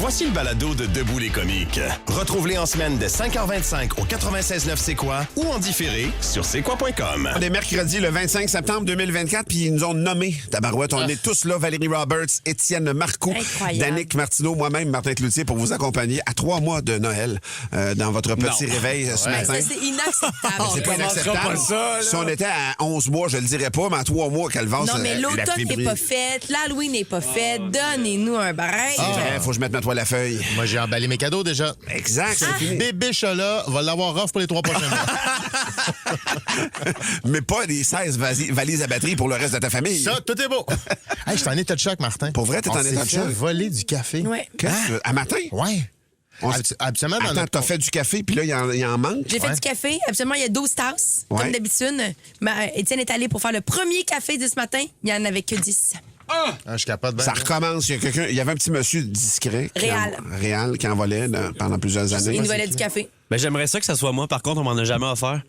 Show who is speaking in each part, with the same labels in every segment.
Speaker 1: Voici le balado de Debout les comiques. Retrouve-les en semaine de 5h25 au 96.9 C'est quoi ou en différé sur c'est-quoi.com.
Speaker 2: On est mercredi le 25 septembre 2024, puis ils nous ont nommés, tabarouette. On est tous là, Valérie Roberts, Étienne Marcoux, Danick Martineau, moi-même, Martin Cloutier, pour vous accompagner à 3 mois de Noël dans votre petit réveil ce matin.
Speaker 3: Ça, c'est inacceptable.
Speaker 2: C'est pas inacceptable.
Speaker 4: Pas ça,
Speaker 2: si on était à 11 mois, je le dirais pas, mais à 3 mois, Calvas,
Speaker 3: Non, mais l'automne n'est pas faite, l'Halloween n'est pas faite. Donnez-nous un break.
Speaker 2: Faut que je mette ma toile à feuille.
Speaker 4: Moi, j'ai emballé mes cadeaux déjà.
Speaker 2: Exact, c'est fini.
Speaker 4: Bébé Chola va l'avoir rough pour les 3 prochains mois.
Speaker 2: Mais pas des 16 valises à batterie pour le reste de ta famille.
Speaker 4: Ça, tout est beau. Hey, je suis en état de choc, Martin.
Speaker 2: Pour vrai, t'es en état de choc?
Speaker 4: Voler du café.
Speaker 3: Ouais.
Speaker 2: À matin?
Speaker 4: Ouais. Absolument.
Speaker 2: Attends, t'as fait du café, puis là, il en manque?
Speaker 3: J'ai fait du café. Absolument, il y a 12 tasses, comme d'habitude. Mais Étienne est allé pour faire le premier café de ce matin. Il n'y en avait que 10.
Speaker 4: Je capote bien.
Speaker 2: Ça recommence. Il y avait un petit monsieur discret. Réal, qui en volait pendant plusieurs années.
Speaker 3: Il nous volait du café.
Speaker 5: Ben, j'aimerais ça que ça soit moi. Par contre, on m'en a jamais offert.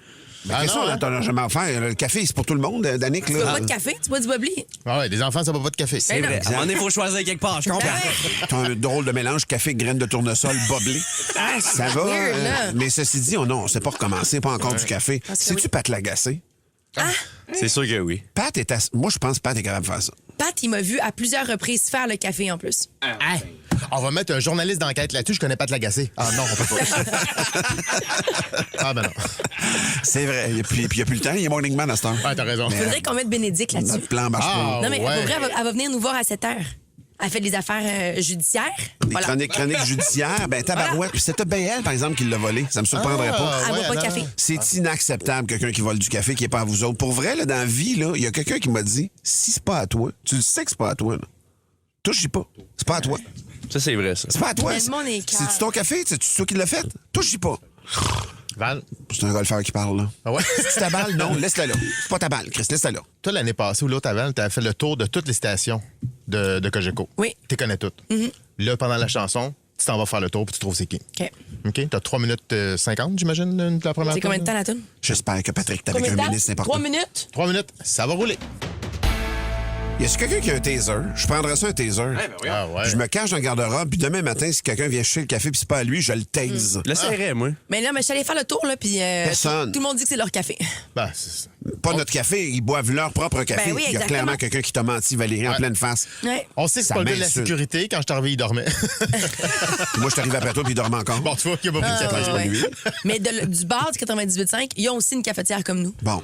Speaker 2: Qu'est-ce qu'on n'en a jamais offert? Le café, c'est pour tout le monde, Danick.
Speaker 3: Tu bois pas de café, tu bois du bubbly.
Speaker 4: Ah ouais, des enfants, ça boit pas de café.
Speaker 5: C'est vrai. À un moment donné, il faut choisir quelque part. Je comprends.
Speaker 2: T'as un drôle de mélange café, graines de tournesol, boblé. Ça va.
Speaker 3: weird, là.
Speaker 2: Mais ceci dit, on sait pas recommencer, pas encore du café. C'est-tu Pat Lagacé?
Speaker 5: C'est sûr que oui.
Speaker 2: Pat est Moi, je pense que Pat est capable de faire ça.
Speaker 3: Pat, il m'a vu à plusieurs reprises faire le café en plus.
Speaker 4: Hey, on va mettre un journaliste d'enquête là-dessus. Je connais pas de l'agacé. Ah non, on peut pas. Ah ben non.
Speaker 2: C'est vrai. Et puis, il n'y a plus le temps. Il est morning man à cette heure.
Speaker 4: Ah, t'as raison.
Speaker 3: Il faudrait qu'on mette Bénédicte là-dessus.
Speaker 2: Notre plan marche pas.
Speaker 3: Non, mais
Speaker 4: ouais.
Speaker 3: pour vrai, elle va venir nous voir à 7 heures. Elle fait des affaires judiciaires.
Speaker 2: Des chroniques judiciaires. Ben, tabarouette. Puis c'était bien elle, par exemple, qui l'a volé. Ça me surprendrait pas.
Speaker 3: Elle
Speaker 4: ouais,
Speaker 3: boit pas de
Speaker 4: non.
Speaker 3: café.
Speaker 2: C'est inacceptable, quelqu'un qui vole du café qui n'est pas à vous autres. Pour vrai, là, dans la vie, là, il y a quelqu'un qui m'a dit, si c'est pas à toi, tu le sais que c'est pas à toi, là. Touche-y pas. C'est pas à toi.
Speaker 5: Ça, c'est vrai, ça.
Speaker 2: C'est pas à toi.
Speaker 3: Mais le monde est calme.
Speaker 2: C'est-tu ton café? C'est-tu toi qui l'as fait? Touche-y pas.
Speaker 4: Val,
Speaker 2: C'est un golfeur qui parle, là.
Speaker 4: ah ouais?
Speaker 2: C'est ta balle? Non, laisse-la là. C'est pas ta balle, Chris, laisse-la là.
Speaker 4: Toi, l'année passée ou l'autre avant, t'as fait le tour de toutes les stations de Cogeco.
Speaker 3: Oui.
Speaker 4: Tu connais toutes. Là, pendant la chanson, tu t'en vas faire le tour puis tu trouves c'est qui.
Speaker 3: OK.
Speaker 4: OK? T'as 3 minutes 50, j'imagine, la première
Speaker 3: C'est combien de temps
Speaker 4: tour?
Speaker 3: la toune?
Speaker 2: J'espère que Patrick est avec
Speaker 3: Combien de
Speaker 2: un
Speaker 3: temps?
Speaker 2: ministre important.
Speaker 3: 3 minutes?
Speaker 4: 3 minutes, ça va rouler.
Speaker 2: Y a-tu quelqu'un qui a un taser? Je prendrais ça, un taser.
Speaker 4: Ah ouais.
Speaker 2: Je me cache dans le garde-robe, puis demain matin, si quelqu'un vient chercher le café puis c'est pas à lui, je le tase.
Speaker 5: L'essayerais, moi.
Speaker 3: Mais là, je suis allée faire le tour, là, puis
Speaker 2: Personne.
Speaker 3: tout le monde dit que c'est leur café.
Speaker 4: Ben, c'est...
Speaker 2: Pas notre café, ils boivent leur propre café.
Speaker 3: Ben oui,
Speaker 2: Il y a
Speaker 3: exactement.
Speaker 2: clairement quelqu'un qui t'a menti, Valérie, en pleine face.
Speaker 3: Ouais.
Speaker 4: On sait que c'est
Speaker 2: Ça
Speaker 4: pas le gars de la
Speaker 2: m'insulte.
Speaker 4: sécurité. Quand je suis arrivé, il dormait.
Speaker 2: Puis moi, je suis arrivé après toi, puis il dormait encore.
Speaker 4: Bon, tu vois qu'il n'y a pas pris de café.
Speaker 2: c'est pas lui.
Speaker 3: Mais du bar du 98.5, ils ont aussi une cafetière comme nous.
Speaker 2: Bon.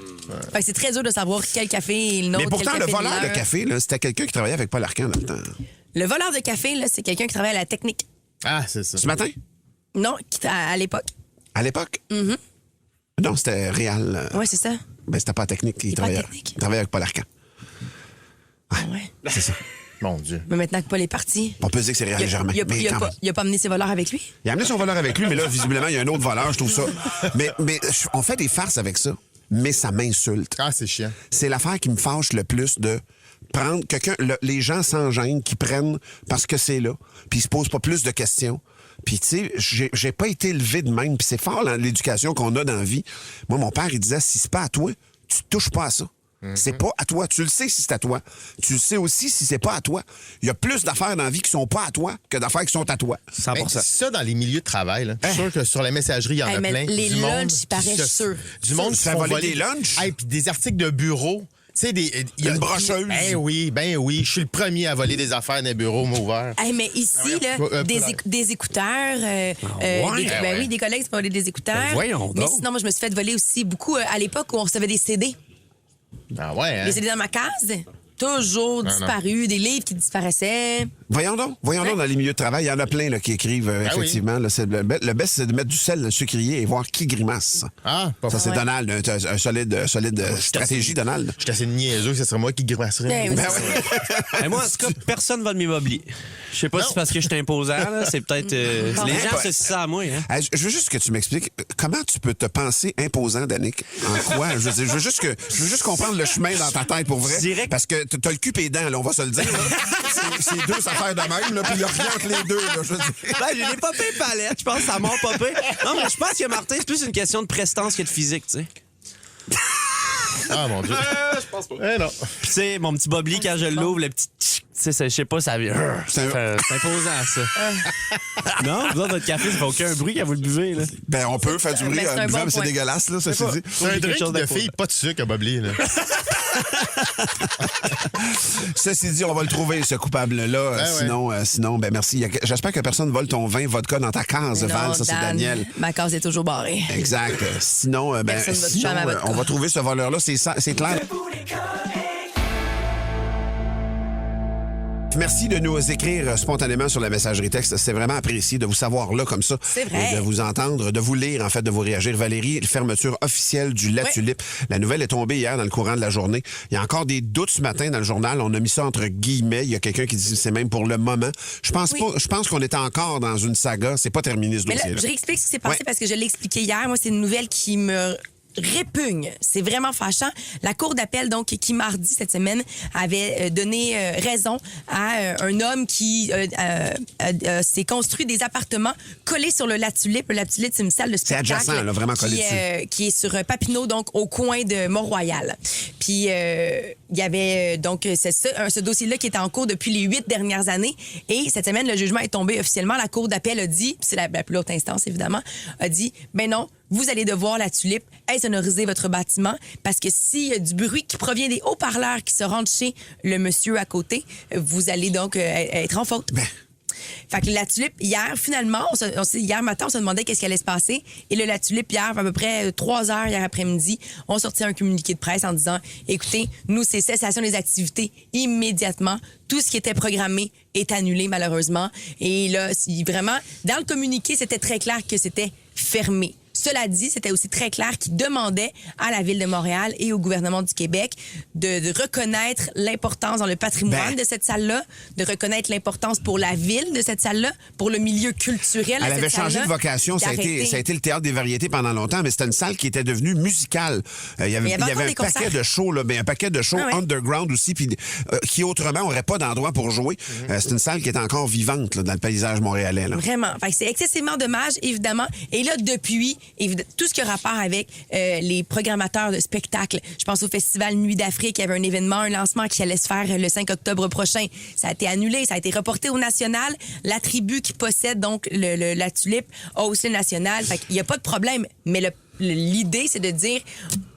Speaker 3: Fait que c'est très dur de savoir quel café est le nôtre.
Speaker 2: Mais pourtant,
Speaker 3: quel
Speaker 2: le
Speaker 3: café est
Speaker 2: voleur de
Speaker 3: leur.
Speaker 2: café, là, c'était quelqu'un qui travaillait avec Paul Arcand dans le temps.
Speaker 3: Le voleur de café, là, c'est quelqu'un qui travaille à la technique.
Speaker 4: Ah, c'est ça.
Speaker 2: Ce matin?
Speaker 3: Non, à l'époque.
Speaker 2: À l'époque? Non, c'était réel.
Speaker 3: Oui, c'est ça.
Speaker 2: Ben, c'était pas la technique. Il
Speaker 3: pas
Speaker 2: travaillait,
Speaker 3: technique.
Speaker 2: il travaillait avec Paul Arcand.
Speaker 3: Ouais.
Speaker 2: C'est ça.
Speaker 4: Mon Dieu.
Speaker 3: Mais maintenant que Paul est parti,
Speaker 2: On peut dire que c'est réel Germain.
Speaker 3: il
Speaker 2: mais quand même.
Speaker 3: a pas amené ses voleurs avec lui.
Speaker 2: Il a amené son voleur avec lui, mais là, visiblement, il y a un autre voleur, je trouve ça. Mais on fait des farces avec ça, mais ça m'insulte.
Speaker 4: Ah, c'est chiant.
Speaker 2: C'est l'affaire qui me fâche le plus de prendre quelqu'un, les gens sans gêne qui prennent parce que c'est là, puis ils se posent pas plus de questions. Puis, tu sais, j'ai pas été élevé de même, puis c'est fort l'éducation qu'on a dans la vie. Moi, mon père, il disait, si c'est pas à toi, tu touches pas à ça. C'est pas à toi. Tu le sais si c'est à toi. Tu le sais aussi si c'est pas à toi. Il y a plus d'affaires dans la vie qui sont pas à toi que d'affaires qui sont à toi.
Speaker 5: 100%.
Speaker 4: Ben, ça, dans les milieux de travail, là, je suis sûr que sur la messagerie, il y en a
Speaker 3: mais
Speaker 4: plein.
Speaker 3: les
Speaker 4: Du monde
Speaker 3: lunchs, il paraît
Speaker 4: qui se-
Speaker 3: sûr.
Speaker 4: Du monde qui
Speaker 2: Se
Speaker 4: se
Speaker 2: fait
Speaker 4: font
Speaker 2: voler
Speaker 4: voler
Speaker 2: des lunchs?
Speaker 4: Hey, puis des articles de bureau. Tu sais, il y a
Speaker 2: Une brocheuse.
Speaker 4: Ben oui. Je suis le premier à voler des affaires dans les bureaux, moi, ouvert.
Speaker 3: Hey, mais ici, là, des écouteurs. Des collègues se font voler des écouteurs.
Speaker 5: Ben voyons
Speaker 3: Mais
Speaker 5: donc.
Speaker 3: sinon, moi, je me suis fait voler aussi beaucoup à l'époque où on recevait des CD.
Speaker 4: Ah ouais, hein?
Speaker 3: Les CD dans ma case, toujours disparus, des livres qui disparaissaient.
Speaker 2: Voyons donc dans les milieux de travail, il y en a plein là, qui écrivent, effectivement. Là, le best, c'est de mettre du sel sucrier et voir qui grimace.
Speaker 4: Ah, pas
Speaker 2: Ça, c'est
Speaker 3: Ouais.
Speaker 2: Donald, un solide stratégie, Donald.
Speaker 4: Je suis assez niaiseux que ce serait moi qui grimacerais.
Speaker 3: Ben oui,
Speaker 2: Ben
Speaker 3: c'est
Speaker 2: ouais.
Speaker 3: ça.
Speaker 5: Et moi, en tout cas, personne va de m'immobilier. Je sais pas si c'est parce que je suis imposant, là. C'est peut-être. Les gens associent ça à moi, hein.
Speaker 2: Hey, je veux juste que tu m'expliques comment tu peux te penser imposant, Danick. En quoi? Je veux juste comprendre le chemin dans ta tête pour vrai.
Speaker 5: Direct.
Speaker 2: Parce que t'as le cul pédant, là, on va se le dire. là. C'est deux affaires de même, là, puis il y a rien entre les deux. Là, je veux dire.
Speaker 5: Ben, j'ai des popées palettes, je pense que ça m'a popé. Non, mais je pense que Martin, c'est plus une question de prestance que de physique, tu sais.
Speaker 4: Ah, mon Dieu.
Speaker 5: Je pense pas.
Speaker 4: Eh non.
Speaker 5: Puis, tu sais, mon petit bobli, quand je l'ouvre, le petit tchic, Tu sais, je sais pas, ça vient. C'est imposant, ça. Non, vous autres, votre café, ça fait aucun bruit quand vous le buvez, là.
Speaker 2: Ben, on peut faire du bruit
Speaker 3: Mais c'est
Speaker 2: en
Speaker 3: un
Speaker 2: buvant,
Speaker 3: bon
Speaker 2: mais c'est
Speaker 3: point.
Speaker 2: dégueulasse, là, ça c'est dit.
Speaker 4: C'est un drink de filles, pas de sucre à Bobli, là.
Speaker 2: Ceci dit, on va le trouver, ce coupable-là.
Speaker 4: Ouais.
Speaker 2: Sinon, ben merci. J'espère que personne vole ton vin vodka dans ta case,
Speaker 3: Non,
Speaker 2: Val. Ça, c'est
Speaker 3: Dan,
Speaker 2: Daniel.
Speaker 3: Ma case est toujours barrée.
Speaker 2: Exact. Sinon,
Speaker 3: Personne va toucher à ma vodka.
Speaker 2: on va trouver ce voleur-là. C'est clair. Merci de nous écrire spontanément sur la messagerie texte. C'est vraiment apprécié de vous savoir là comme ça.
Speaker 3: C'est vrai.
Speaker 2: Et de vous entendre, de vous lire, en fait, de vous réagir. Valérie, fermeture officielle du La Tulipe. La nouvelle est tombée hier dans le courant de la journée. Il y a encore des doutes ce matin dans le journal. On a mis ça entre guillemets. Il y a quelqu'un qui dit que c'est même pour le moment. Je pense qu'on est encore dans une saga. C'est pas terminé ce
Speaker 3: Mais là,
Speaker 2: dossier-là.
Speaker 3: je réexplique ce qui s'est passé
Speaker 2: Ouais.
Speaker 3: parce que je l'ai expliqué hier. Moi, c'est une nouvelle qui me répugne. C'est vraiment fâchant. La Cour d'appel, donc, qui mardi cette semaine, avait donné raison à un homme qui s'est construit des appartements collés sur le La Tulipe. Le La Tulipe, c'est une salle de spectacle.
Speaker 2: adjacent, là, vraiment collé dessus.
Speaker 3: Qui est sur Papineau, donc au coin de Mont-Royal. Puis, il y avait donc ce dossier-là qui était en cours depuis les 8 dernières années. Et cette semaine, le jugement est tombé officiellement. La Cour d'appel a dit, c'est la plus haute instance, évidemment, a dit, ben non, vous allez devoir, La Tulipe, insonoriser votre bâtiment parce que s'il y a du bruit qui provient des haut-parleurs qui se rendent chez le monsieur à côté, vous allez donc être en faute. Fait que le La Tulipe, hier, finalement, hier matin, on se demandait qu'est-ce qui allait se passer. Et le La Tulipe, hier, à peu près 3 heures hier après-midi, ont sorti un communiqué de presse en disant, écoutez, nous, c'est cessation des activités immédiatement. Tout ce qui était programmé est annulé, malheureusement. Et là, vraiment, dans le communiqué, c'était très clair que c'était fermé. Cela dit, c'était aussi très clair qu'il demandait à la Ville de Montréal et au gouvernement du Québec de reconnaître l'importance dans le patrimoine de cette salle-là, de reconnaître l'importance pour la ville de cette salle-là, pour le milieu culturel de
Speaker 2: Elle avait
Speaker 3: cette salle-là.
Speaker 2: changé de vocation. Ça a été le théâtre des variétés pendant longtemps, mais c'était une salle qui était devenue musicale. Il y avait
Speaker 3: encore
Speaker 2: un
Speaker 3: des
Speaker 2: paquet
Speaker 3: concerts.
Speaker 2: de shows, là, un paquet de shows underground aussi, puis qui autrement n'aurait pas d'endroit pour jouer. C'est une salle qui est encore vivante là, dans le paysage montréalais. Là.
Speaker 3: Vraiment. Fait que c'est excessivement dommage, évidemment. Et là, depuis, tout ce qui a rapport avec les programmateurs de spectacles, je pense au Festival Nuit d'Afrique, il y avait un événement, un lancement qui allait se faire le 5 octobre prochain. Ça a été annulé, ça a été reporté au national. La tribu qui possède donc La Tulipe a aussi le national. Fait qu'il n'y a pas de problème. Mais l'idée, c'est de dire,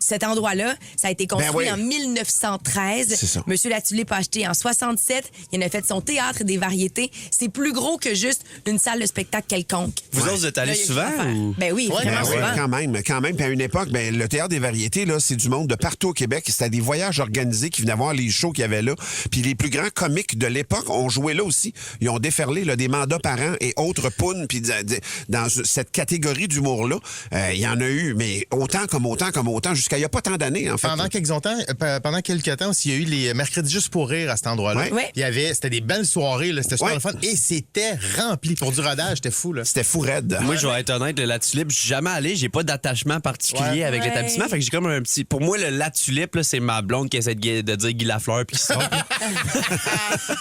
Speaker 3: cet endroit-là, ça a été construit en 1913.
Speaker 2: C'est ça.
Speaker 3: Monsieur La Tulipe a acheté en 67. Il en a fait son théâtre des variétés. C'est plus gros que juste une salle de spectacle quelconque.
Speaker 5: Vous autres, vous êtes allés
Speaker 3: Là, il y a
Speaker 5: souvent?
Speaker 3: quelque chose à faire.
Speaker 5: Ou...
Speaker 3: Ben oui,
Speaker 4: Ouais,
Speaker 3: vraiment
Speaker 2: Oui,
Speaker 3: souvent.
Speaker 2: quand même. Puis à une époque, le théâtre des variétés, là, c'est du monde de partout au Québec. C'était des voyages organisés qui venaient voir les shows qu'il y avait là. Puis les plus grands comiques de l'époque ont joué là aussi. Ils ont déferlé là, des mandats par an et autres pounes. Puis dans cette catégorie d'humour-là, il y en a eu, mais autant, jusqu'à il n'y a pas tant d'années, en fait.
Speaker 4: Pendant quelques temps aussi, il y a eu les mercredis juste pour rire à cet endroit-là.
Speaker 3: Ouais.
Speaker 4: C'était des belles soirées, là, c'était super le fun. Et c'était rempli. Pour du rodage, c'était fou. Là.
Speaker 2: C'était fou raide.
Speaker 5: Moi, je vais être honnête, le La Tulipe, je suis jamais allé, j'ai pas d'attachement particulier avec l'établissement. Fait que j'ai comme un petit. Pour moi, le La Tulipe, là, c'est ma blonde qui essaie de dire Guy Lafleur puis qui sort.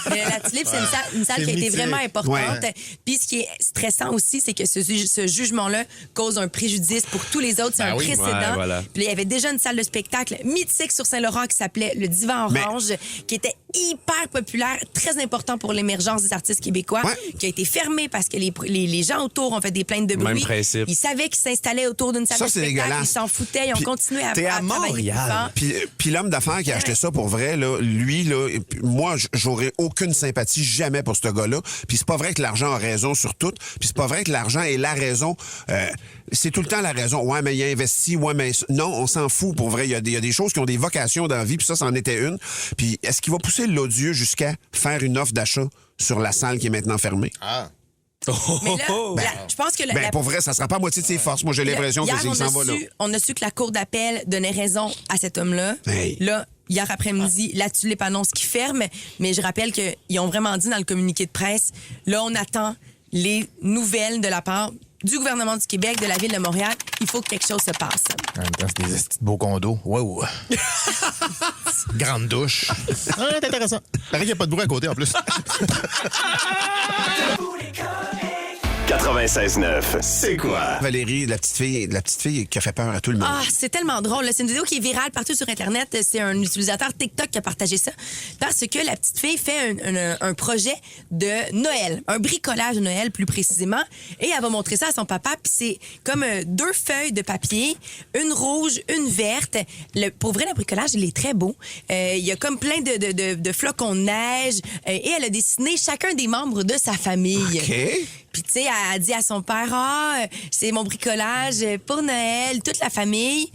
Speaker 3: La Tulipe, c'est une salle qui a été
Speaker 4: mythique.
Speaker 3: vraiment importante.
Speaker 2: Ouais.
Speaker 3: Puis ce qui est stressant aussi, c'est que ce jugement-là cause un préjudice pour tous les autres. C'est un précédent.
Speaker 5: Ouais, voilà.
Speaker 3: Puis là, il y avait déjà une salle de spectacle mythique sur Saint-Laurent qui s'appelait le Divan Orange, qui était hyper populaire, très important pour l'émergence des artistes québécois, qui a été fermé parce que les gens autour ont fait des plaintes de bruit.
Speaker 5: Même principe.
Speaker 3: Ils savaient qu'ils s'installaient autour d'une salle
Speaker 2: Ça,
Speaker 3: de
Speaker 2: c'est
Speaker 3: spectacle.
Speaker 2: dégueulasse.
Speaker 3: Ils s'en foutaient. Ils ont continué à
Speaker 5: t'es à
Speaker 3: travailler plus
Speaker 5: Montréal.
Speaker 3: fort.
Speaker 2: Puis l'homme d'affaires qui a acheté ça pour vrai, là, lui, là, moi, j'aurais aucune sympathie jamais pour ce gars-là. Puis c'est pas vrai que l'argent a raison sur tout. Puis c'est pas vrai que l'argent est la raison. C'est tout le temps la raison. Ouais, mais il a investi. Ouais, mais non, on s'en fout pour vrai. Il y a des choses qui ont des vocations dans la vie. Puis ça, c'en était une. Puis est-ce qu'il va pousser l'odieux jusqu'à faire une offre d'achat sur la salle qui est maintenant fermée?
Speaker 4: Ah.
Speaker 3: Mais là, je pense que
Speaker 2: Pour vrai, ça sera pas à moitié de ses forces. Moi, j'ai l'impression
Speaker 3: hier,
Speaker 2: qu'il s'en va là.
Speaker 3: on a su que la Cour d'appel donnait raison à cet homme-là.
Speaker 2: Hey.
Speaker 3: Là, hier après-midi, La Tulipe annonce qu'il ferme, mais je rappelle qu'ils ont vraiment dit dans le communiqué de presse, là, on attend les nouvelles de la part du gouvernement du Québec, de la Ville de Montréal. Il faut que quelque chose se passe.
Speaker 4: En même temps, c'est des petits beaux condos. Wow. Grande douche. C'est intéressant. Pareil qu'il n'y a pas de bruit à côté en plus.
Speaker 1: 96.9. 96.9, c'est quoi?
Speaker 2: Valérie, la petite fille qui a fait peur à tout le monde.
Speaker 3: Ah, c'est tellement drôle. là. C'est une vidéo qui est virale partout sur Internet. C'est un utilisateur TikTok qui a partagé ça parce que la petite fille fait un projet de Noël, un bricolage de Noël plus précisément, et elle va montrer ça à son papa. Puis c'est comme 2 feuilles de papier, une rouge, une verte. Pour vrai, le bricolage, il est très beau. Il y a comme plein de flocons de neige et elle a dessiné chacun des membres de sa famille.
Speaker 2: OK.
Speaker 3: Puis, tu sais, elle a dit à son père, c'est mon bricolage pour Noël, toute la famille.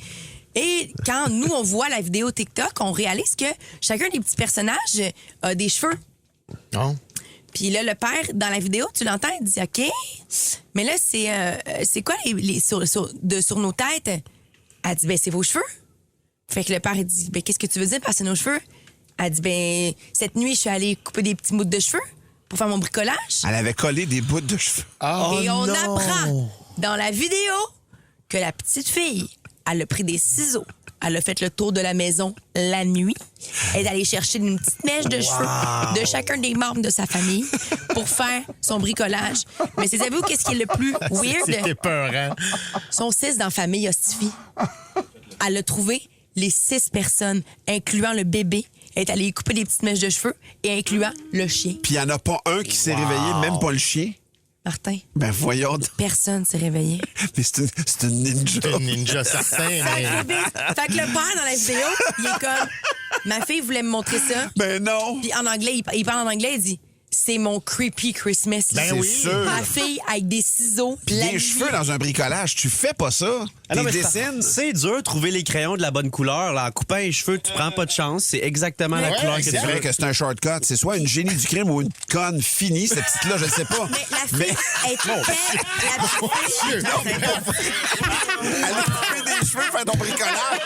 Speaker 3: Et quand nous, on voit la vidéo TikTok, on réalise que chacun des petits personnages a des cheveux.
Speaker 4: Non.
Speaker 3: Puis là, le père, dans la vidéo, tu l'entends, il dit, OK, mais là, c'est quoi sur nos têtes? Elle dit, c'est vos cheveux. Fait que le père, il dit, qu'est-ce que tu veux dire par c'est nos cheveux? Elle dit, cette nuit, je suis allée couper des petits bouts de cheveux pour faire mon bricolage.
Speaker 2: Elle avait collé des bouts de cheveux.
Speaker 3: Et on apprend dans la vidéo que la petite fille, elle a pris des ciseaux. Elle a fait le tour de la maison la nuit. Elle est allée chercher une petite mèche de cheveux de chacun des membres de sa famille pour faire son bricolage. Mais savez-vous qu'est-ce qui est le plus weird?
Speaker 4: C'était peurant.
Speaker 3: Son 6 dans la famille hostifie. Elle a trouvé les 6 personnes, incluant le bébé. Elle est allée y couper des petites mèches de cheveux et incluant le chien.
Speaker 2: Puis il n'y en a pas un qui s'est réveillé, même pas le chien.
Speaker 3: Martin,
Speaker 2: Ben voyons.
Speaker 3: personne s'est réveillé.
Speaker 2: Mais c'est une ninja.
Speaker 4: T'es un ninja certain, mais...
Speaker 3: Fait que le père, dans la vidéo, il est comme... Ma fille voulait me montrer ça.
Speaker 2: Ben non.
Speaker 3: Puis en anglais, il parle en anglais, il dit... C'est mon creepy Christmas.
Speaker 2: Ben oui. Sûr.
Speaker 3: Ma fille avec des ciseaux.
Speaker 2: Puis des cheveux dans un bricolage, tu fais pas ça.
Speaker 5: Ah non,
Speaker 2: T'es
Speaker 5: mais
Speaker 2: dessines.
Speaker 5: c'est dur de trouver les crayons de la bonne couleur. Là. En coupant les cheveux, tu prends pas de chance. C'est exactement la couleur que tu
Speaker 2: C'est vrai
Speaker 5: veux.
Speaker 2: que c'est un shortcut. C'est soit une génie du crime ou une conne finie, cette petite-là, je ne sais pas.
Speaker 3: Mais la fille est
Speaker 2: Elle a coupé des cheveux, faire ton bricolage.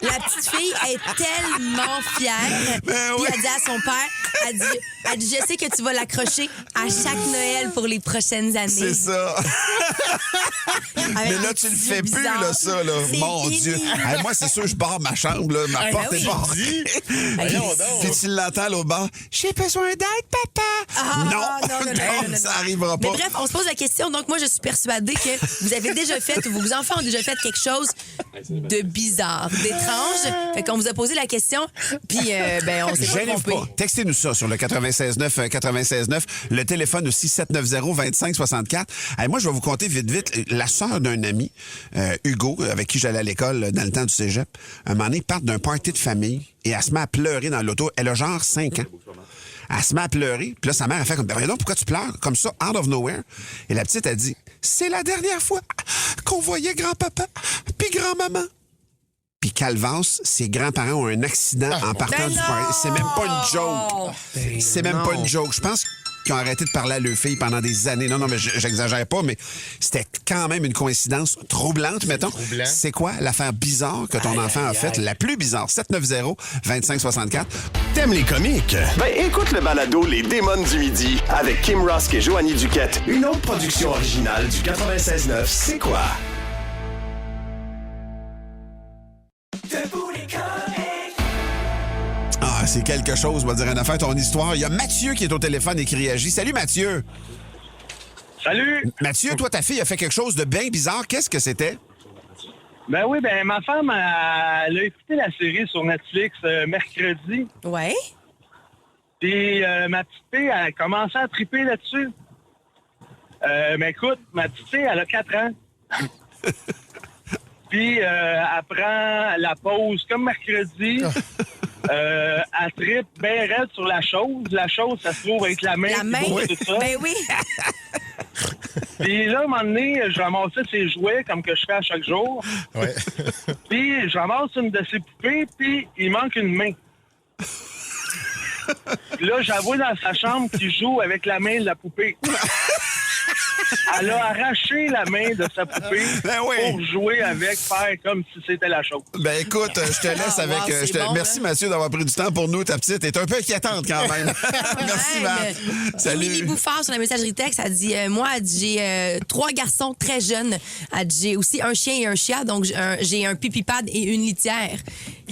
Speaker 3: La petite fille est tellement fière.
Speaker 2: Ben oui.
Speaker 3: Puis elle dit à son père, elle dit, je sais que tu vas l'accrocher à chaque Noël pour les prochaines années.
Speaker 2: C'est ça. Mais là, tu le fais plus, là, ça, là.
Speaker 3: C'est
Speaker 2: Mon
Speaker 3: fini.
Speaker 2: Dieu. Hey, moi, c'est sûr, je barre ma chambre, là. Ma porte
Speaker 3: oui.
Speaker 2: est barrée.
Speaker 4: Voyons donc.
Speaker 2: Puis tu l'entends, là, au bar. J'ai besoin d'aide, papa. Non, ça arrivera pas.
Speaker 3: Mais bref, on se pose la question. Donc, moi, je suis persuadée que vous avez déjà fait, ou vos enfants ont déjà fait quelque chose de bizarre, d'étrange. Fait qu'on vous a posé la question, puis on s'est pas
Speaker 2: Gênez-vous
Speaker 3: trompé.
Speaker 2: pas. Textez-nous ça sur le 96.9, 96.9. Le téléphone aussi, 790-2564. Hey, moi, je vais vous conter vite. La sœur d'un ami, Hugo, avec qui j'allais à l'école dans le temps du cégep, un moment donné, part d'un party de famille et elle se met à pleurer dans l'auto. Elle a genre 5 ans. Elle se met à pleurer. Puis là, sa mère a fait comme, voyons donc, pourquoi tu pleures? Comme ça, out of nowhere. Et la petite a dit, c'est la dernière fois qu'on voyait grand-papa puis grand-maman. Puis Calvance, ses grands-parents ont un accident en partant du party. C'est même pas une joke. C'est même pas une joke. Je pense qu'ils ont arrêté de parler à leur fille pendant des années. Non, mais j'exagère pas, mais c'était quand même une coïncidence troublante, mettons.
Speaker 4: troublant.
Speaker 2: C'est quoi l'affaire bizarre que ton enfant a faite? La plus bizarre. 790-2564.
Speaker 1: T'aimes les comiques? Ben écoute le balado Les Démons du Midi avec Kim Rusk et Joanie Duquette. Une autre production originale du 96.9, c'est quoi?
Speaker 2: Ah, c'est quelque chose, on va dire une affaire, ton histoire. Il y a Mathieu qui est au téléphone et qui réagit. Salut, Mathieu.
Speaker 6: Salut!
Speaker 2: Mathieu, toi, ta fille a fait quelque chose de bien bizarre. Qu'est-ce que c'était?
Speaker 6: Ben oui, ma femme, elle a écouté la série sur Netflix mercredi.
Speaker 3: Ouais.
Speaker 6: Puis ma petite fille, elle a commencé à triper là-dessus. Mais écoute, ma petite fille, elle a 4 ans. Puis elle prend la pause comme mercredi. Elle tripe bien raide sur la chose. La chose, ça se trouve être la main.
Speaker 3: La main?
Speaker 6: qui bouge tout ça.
Speaker 3: Ben oui.
Speaker 6: Puis là, à un moment donné, je ramassais ses jouets comme que je fais à chaque jour.
Speaker 4: Ouais.
Speaker 6: Puis je ramasse une de ses poupées, puis il manque une main. Puis là, j'avoue dans sa chambre qu'il joue avec la main de la poupée. Elle a arraché la main de sa poupée
Speaker 2: Ben oui.
Speaker 6: pour jouer avec, faire comme si c'était la chose.
Speaker 2: Ben écoute, je te laisse avec...
Speaker 3: wow, c'est bon,
Speaker 2: merci,
Speaker 3: là.
Speaker 2: Mathieu, d'avoir pris du temps pour nous. Ta petite est un peu inquiétante quand même. Merci,
Speaker 3: Ouais,
Speaker 2: Matt.
Speaker 3: mais
Speaker 2: Salut.
Speaker 3: Mimi Bouffard sur la messagerie texte, elle dit moi, elle dit, j'ai 3 garçons très jeunes. Elle dit, j'ai aussi un chien et un chat, donc j'ai un pipi pad et une litière.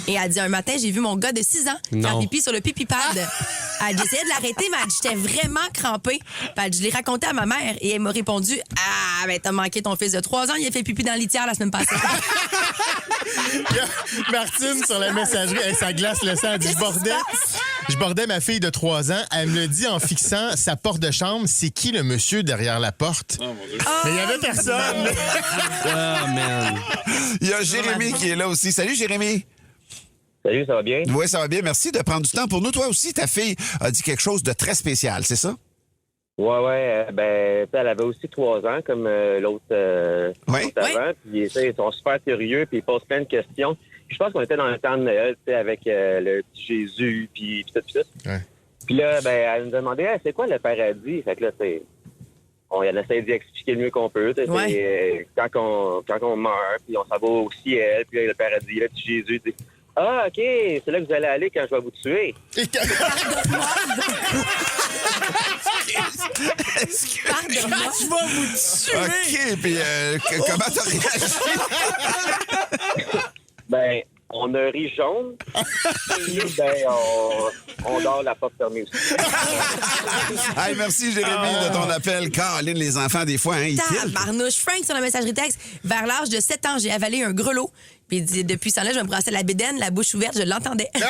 Speaker 3: Et elle dit, un matin, j'ai vu mon gars de 6 ans faire pipi sur le pipi-pad. Elle dit, j'essayais de l'arrêter, mais elle dit, j'étais vraiment crampée. Puis elle dit, je l'ai raconté à ma mère et elle m'a répondu, ah, ben t'as manqué ton fils de 3 ans, il a fait pipi dans le litière la semaine passée.
Speaker 4: Martine, sur la messagerie, ça glace le sang. Elle dit, je bordais ma fille de 3 ans. Elle me le dit en fixant sa porte de chambre. C'est qui le monsieur derrière la porte? Mais il n'y avait personne.
Speaker 5: Ah, man.
Speaker 2: Il y a Jérémy qui est là aussi. Salut, Jérémy.
Speaker 7: Salut, ça va bien?
Speaker 2: Oui, ça va bien. Merci de prendre du temps pour nous. Toi aussi, ta fille a dit quelque chose de très spécial, c'est ça?
Speaker 7: Ouais. Elle avait aussi 3 ans, comme l'autre avant. Puis, ils sont super curieux, puis ils posent plein de questions. Puis, je pense qu'on était dans le temps de Noël, avec le petit Jésus, puis tout.
Speaker 4: Ouais.
Speaker 7: Puis là, elle nous a demandé, hey, c'est quoi le paradis? Fait que là, on essaie d'y expliquer le mieux qu'on peut. Quand on meurt, puis on s'en va au ciel, puis là, le paradis, le petit Jésus, ah, OK, c'est là que vous allez aller quand je vais vous tuer.
Speaker 3: Pardonne-moi, je vais vous tuer.
Speaker 2: OK, puis comment t'as réagi?
Speaker 7: On a ri jaune. Puis, on dort la porte fermée aussi.
Speaker 2: Hey, merci, Jérémy, de ton appel. Caroline, les enfants, des fois, ils tiltent.
Speaker 3: Marnouche, Frank, sur la messagerie texte. Vers l'âge de 7 ans, j'ai avalé un grelot. Puis il dit, depuis ce temps-là, je me brassais la bédaine, la bouche ouverte, je l'entendais.
Speaker 5: Ben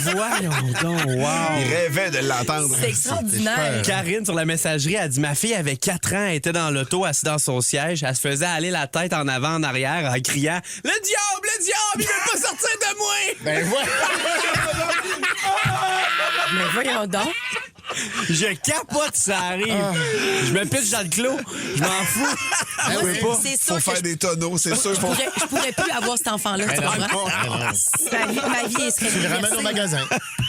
Speaker 5: voyons donc, wow.
Speaker 2: Il rêvait de l'entendre.
Speaker 3: C'est extraordinaire.
Speaker 5: Karine, sur la messagerie, elle dit, ma fille avait 4 ans, elle était dans l'auto, assise dans son siège. Elle se faisait aller la tête en avant, en arrière, en criant, le diable, il veut pas sortir de moi!
Speaker 4: Ben voilà.
Speaker 3: Mais voyons donc.
Speaker 5: Je capote, ça arrive. Je me pitche dans le clos. Je m'en fous.
Speaker 3: Moi,
Speaker 2: Faut
Speaker 3: c'est sûr
Speaker 2: faire des tonneaux, c'est sûr.
Speaker 3: je pourrais plus avoir cet enfant-là. Tu comprends? Ma vie serait
Speaker 4: Tu le ramènes au magasin.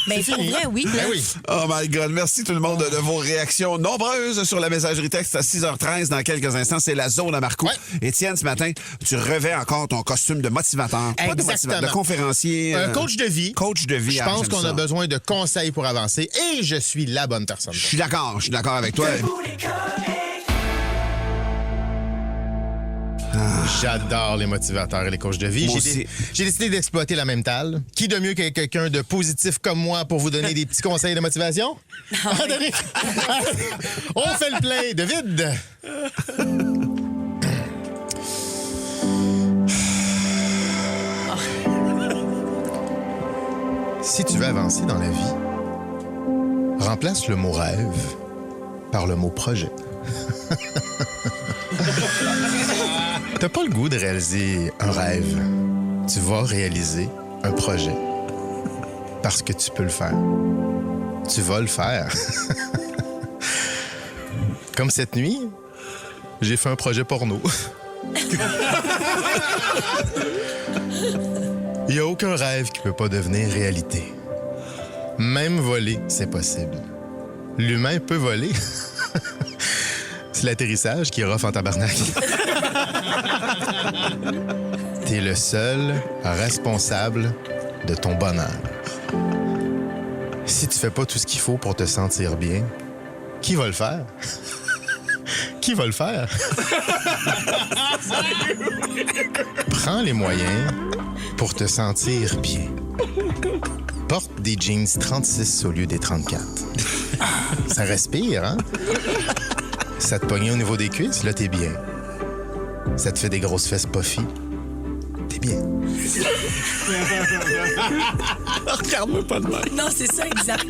Speaker 3: Mais pour vrai, oui.
Speaker 4: Ben oui.
Speaker 2: Oh my God. Merci tout le monde de vos réactions nombreuses sur la messagerie texte à 6h13. Dans quelques instants, c'est la zone à Marco.
Speaker 4: Ouais.
Speaker 2: Étienne, ce matin, tu revais encore ton costume de motivateur. Pas de motivateur, de conférencier.
Speaker 4: Un coach de vie.
Speaker 2: Coach de vie.
Speaker 4: Je pense qu'on a besoin de conseils pour avancer et je suis la bonne personne.
Speaker 2: Je suis d'accord avec toi.
Speaker 4: J'adore les motivateurs et les coachs de vie.
Speaker 2: Moi aussi.
Speaker 4: J'ai décidé d'exploiter la même table. Qui de mieux que quelqu'un de positif comme moi pour vous donner des petits conseils de motivation? On fait le plein de vide. Si tu veux avancer dans la vie, remplace le mot rêve par le mot projet. T'as pas le goût de réaliser un rêve. Tu vas réaliser un projet. Parce que tu peux le faire. Tu vas le faire. Comme cette nuit, j'ai fait un projet porno. Il n'y a aucun rêve qui peut pas devenir réalité. Même voler, c'est possible. L'humain peut voler. C'est l'atterrissage qui est rough en tabarnak. T'es le seul responsable de ton bonheur. Si tu fais pas tout ce qu'il faut pour te sentir bien, qui va le faire? Qui va le faire? Prends les moyens pour te sentir bien. Porte des jeans 36 au lieu des 34. Ça respire, hein? Ça te pogne au niveau des cuisses, là, t'es bien. Ça te fait des grosses fesses puffy, t'es bien.
Speaker 5: Regarde-moi pas de même.
Speaker 3: Non, c'est ça, exact.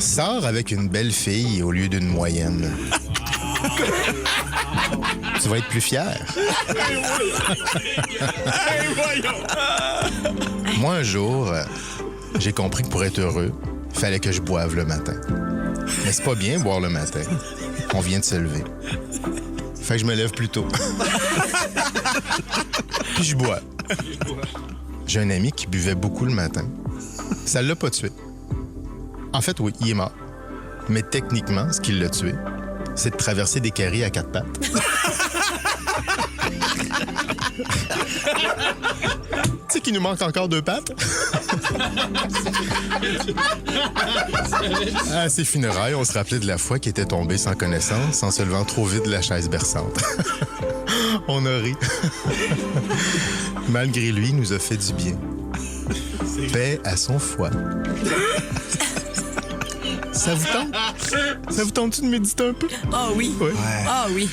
Speaker 4: Sors avec une belle fille au lieu d'une moyenne. Tu vas être plus fier. Moi, un jour, j'ai compris que pour être heureux, il fallait que je boive le matin. Mais c'est pas bien boire le matin. On vient de se lever. Fait que je me lève plus tôt. Puis je bois. J'ai un ami qui buvait beaucoup le matin. Ça l'a pas tué. En fait, oui, il est mort. Mais techniquement, ce qui l'a tué, c'est de traverser des caries à 4 pattes. Tu sais qu'il nous manque encore 2 pattes? À ses funérailles, on se rappelait de la fois qu'il était tombé sans connaissance en se levant trop vite de la chaise berçante. On a ri. Malgré lui, il nous a fait du bien. paix à son foie. Ça vous tente? Ça vous tente-tu de méditer un peu?
Speaker 3: Ah oui.
Speaker 4: Ouais.
Speaker 3: Ah oui.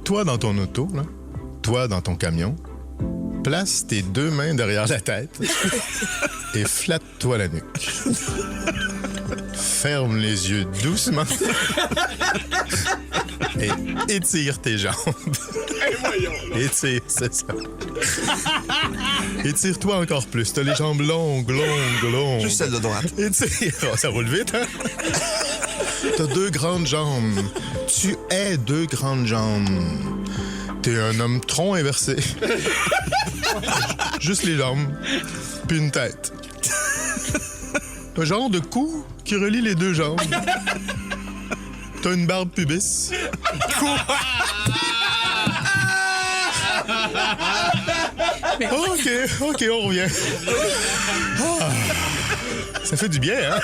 Speaker 4: Toi dans ton auto, là, toi dans ton camion, place tes 2 mains derrière la tête et flatte-toi la nuque. Ferme les yeux doucement et étire tes jambes. Étire, c'est ça. Étire-toi encore plus. T'as les jambes longues.
Speaker 2: Juste celle de droite.
Speaker 4: Étire. Oh, ça roule vite, hein? T'as 2 grandes jambes. Tu es 2 grandes jambes. T'es un homme tronc inversé. Juste les jambes, puis une tête. Un genre de cou qui relie les 2 jambes. T'as une barbe pubis. OK, on revient. Ah, ça fait du bien, hein?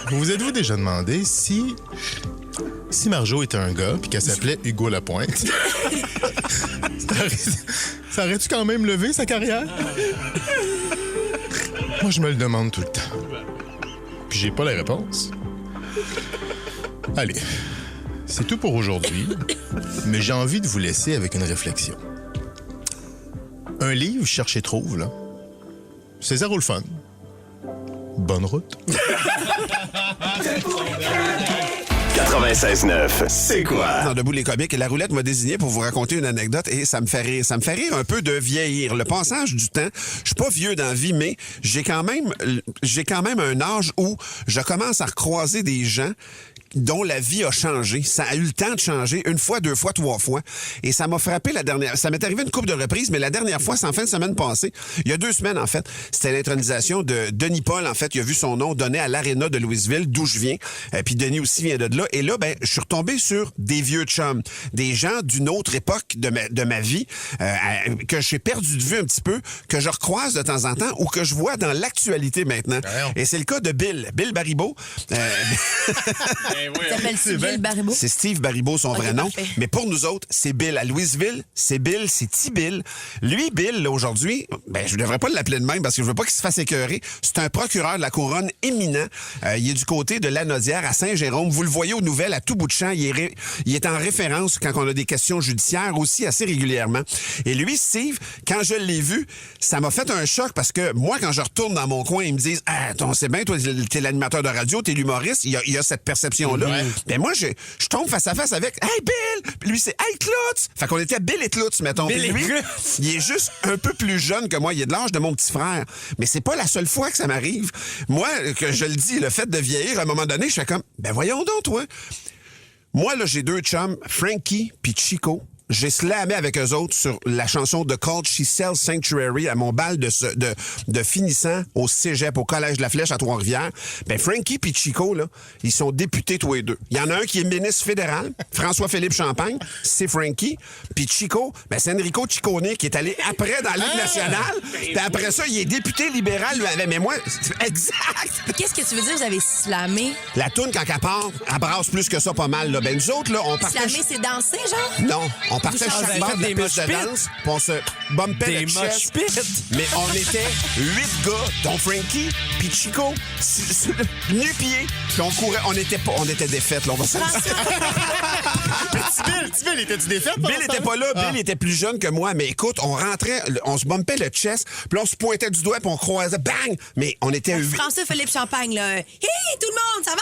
Speaker 4: Vous êtes-vous déjà demandé si Marjo était un gars puis qu'elle s'appelait Hugo Lapointe, ça aurait-tu quand même levé sa carrière? Moi, je me le demande tout le temps. Puis j'ai pas la réponse. Allez, c'est tout pour aujourd'hui, mais j'ai envie de vous laisser avec une réflexion. Un livre, cherche et trouve, là, c'est zéro le fun. Bonne route.
Speaker 1: 96.9, c'est quoi?
Speaker 2: Dans Debout les comiques, la roulette m'a désigné pour vous raconter une anecdote et ça me fait rire. Ça me fait rire un peu de vieillir. Le passage du temps, je suis pas vieux dans la vie, mais j'ai quand même un âge où je commence à recroiser des gens dont la vie a changé. Ça a eu le temps de changer 1 fois, 2 fois, 3 fois. Et ça m'a frappé la dernière... Ça m'est arrivé une couple de reprises, mais la dernière fois, c'est en fin de semaine passée. Il y a 2 semaines, en fait. C'était l'intronisation de Denis Paul, en fait. Il a vu son nom donné à l'Aréna de Louisville, d'où je viens. Puis Denis aussi vient de là. Et là, ben, je suis retombé sur des vieux chums. Des gens d'une autre époque de ma vie, que j'ai perdu de vue un petit peu, que je recroise de temps en temps ou que je vois dans l'actualité maintenant. Et c'est le cas de Bill Baribeau.
Speaker 3: T'appelles-tu Bill Baribeau?
Speaker 2: C'est Steve Baribeau, son vrai nom.
Speaker 3: Parfait.
Speaker 2: Mais pour nous autres, c'est Bill. À Louisville, c'est Bill, c'est T-Bill. Lui, Bill, là, aujourd'hui, ben, je devrais pas l'appeler de même parce que je veux pas qu'il se fasse écœurer. C'est un procureur de la couronne éminent. Il est du côté de Lanaudière à Saint-Jérôme. Vous le voyez aux nouvelles à tout bout de champ. Il est en référence quand on a des questions judiciaires aussi assez régulièrement. Et lui, Steve, quand je l'ai vu, ça m'a fait un choc parce que moi, quand je retourne dans mon coin, ils me disent « Ah, on sait bien, toi, t'es l'animateur de radio, t'es l'humoriste. » Il y a cette perception-là. Ben moi, je tombe face à face avec « Hey, Bill! » Puis lui, c'est « Hey, Klutz! » Fait qu'on était Bill et Klutz, mettons.
Speaker 5: Bill et
Speaker 2: Puis lui,
Speaker 5: Klutz.
Speaker 2: il est juste un peu plus jeune que moi. Il est de l'âge de mon petit frère. Mais c'est pas la seule fois que ça m'arrive. Moi, que je le dis, le fait de vieillir, à un moment donné, je fais comme « Ben voyons donc, toi! » Moi, là, j'ai 2 chums, Frankie puis Chico. J'ai slamé avec eux autres sur la chanson de Cold She Sells Sanctuary à mon bal de finissant au cégep, au Collège de la Flèche à Trois-Rivières. Ben, Frankie puis Chico, là, ils sont députés tous les 2. Il y en a un qui est ministre fédéral, François-Philippe Champagne, c'est Frankie. Puis Chico, ben, c'est Enrico Ciccone qui est allé après dans la Ligue nationale. Puis après ça, il est député libéral. Mais moi, exact!
Speaker 3: Qu'est-ce que tu veux dire, vous avez slamé?
Speaker 2: La toune, quand elle part, elle brasse plus que ça pas mal. Là. Ben, nous autres, là, on partait...
Speaker 3: Slamé, c'est danser, genre?
Speaker 2: Non, on partait
Speaker 3: Vous
Speaker 2: chaque
Speaker 3: avez
Speaker 2: bord
Speaker 5: fait
Speaker 2: de la
Speaker 5: des
Speaker 2: piste de
Speaker 5: mosh pits?
Speaker 2: danse, puis on se bumpait
Speaker 5: Des
Speaker 2: le
Speaker 5: mosh
Speaker 2: chest.
Speaker 5: pits?
Speaker 2: Mais on était 8 gars, dont Frankie, puis Chico, nu-pieds, puis on courait, on était défaites, là, on va se
Speaker 4: Bill, était-tu défaite?
Speaker 2: Bill était pas là, Bill était plus jeune que moi, mais écoute, on rentrait, on se bumpait le chest, puis on se pointait du doigt, puis on croisait, bang! Mais on était 8.
Speaker 3: François-Philippe Champagne, là. Hey, tout le monde, ça va?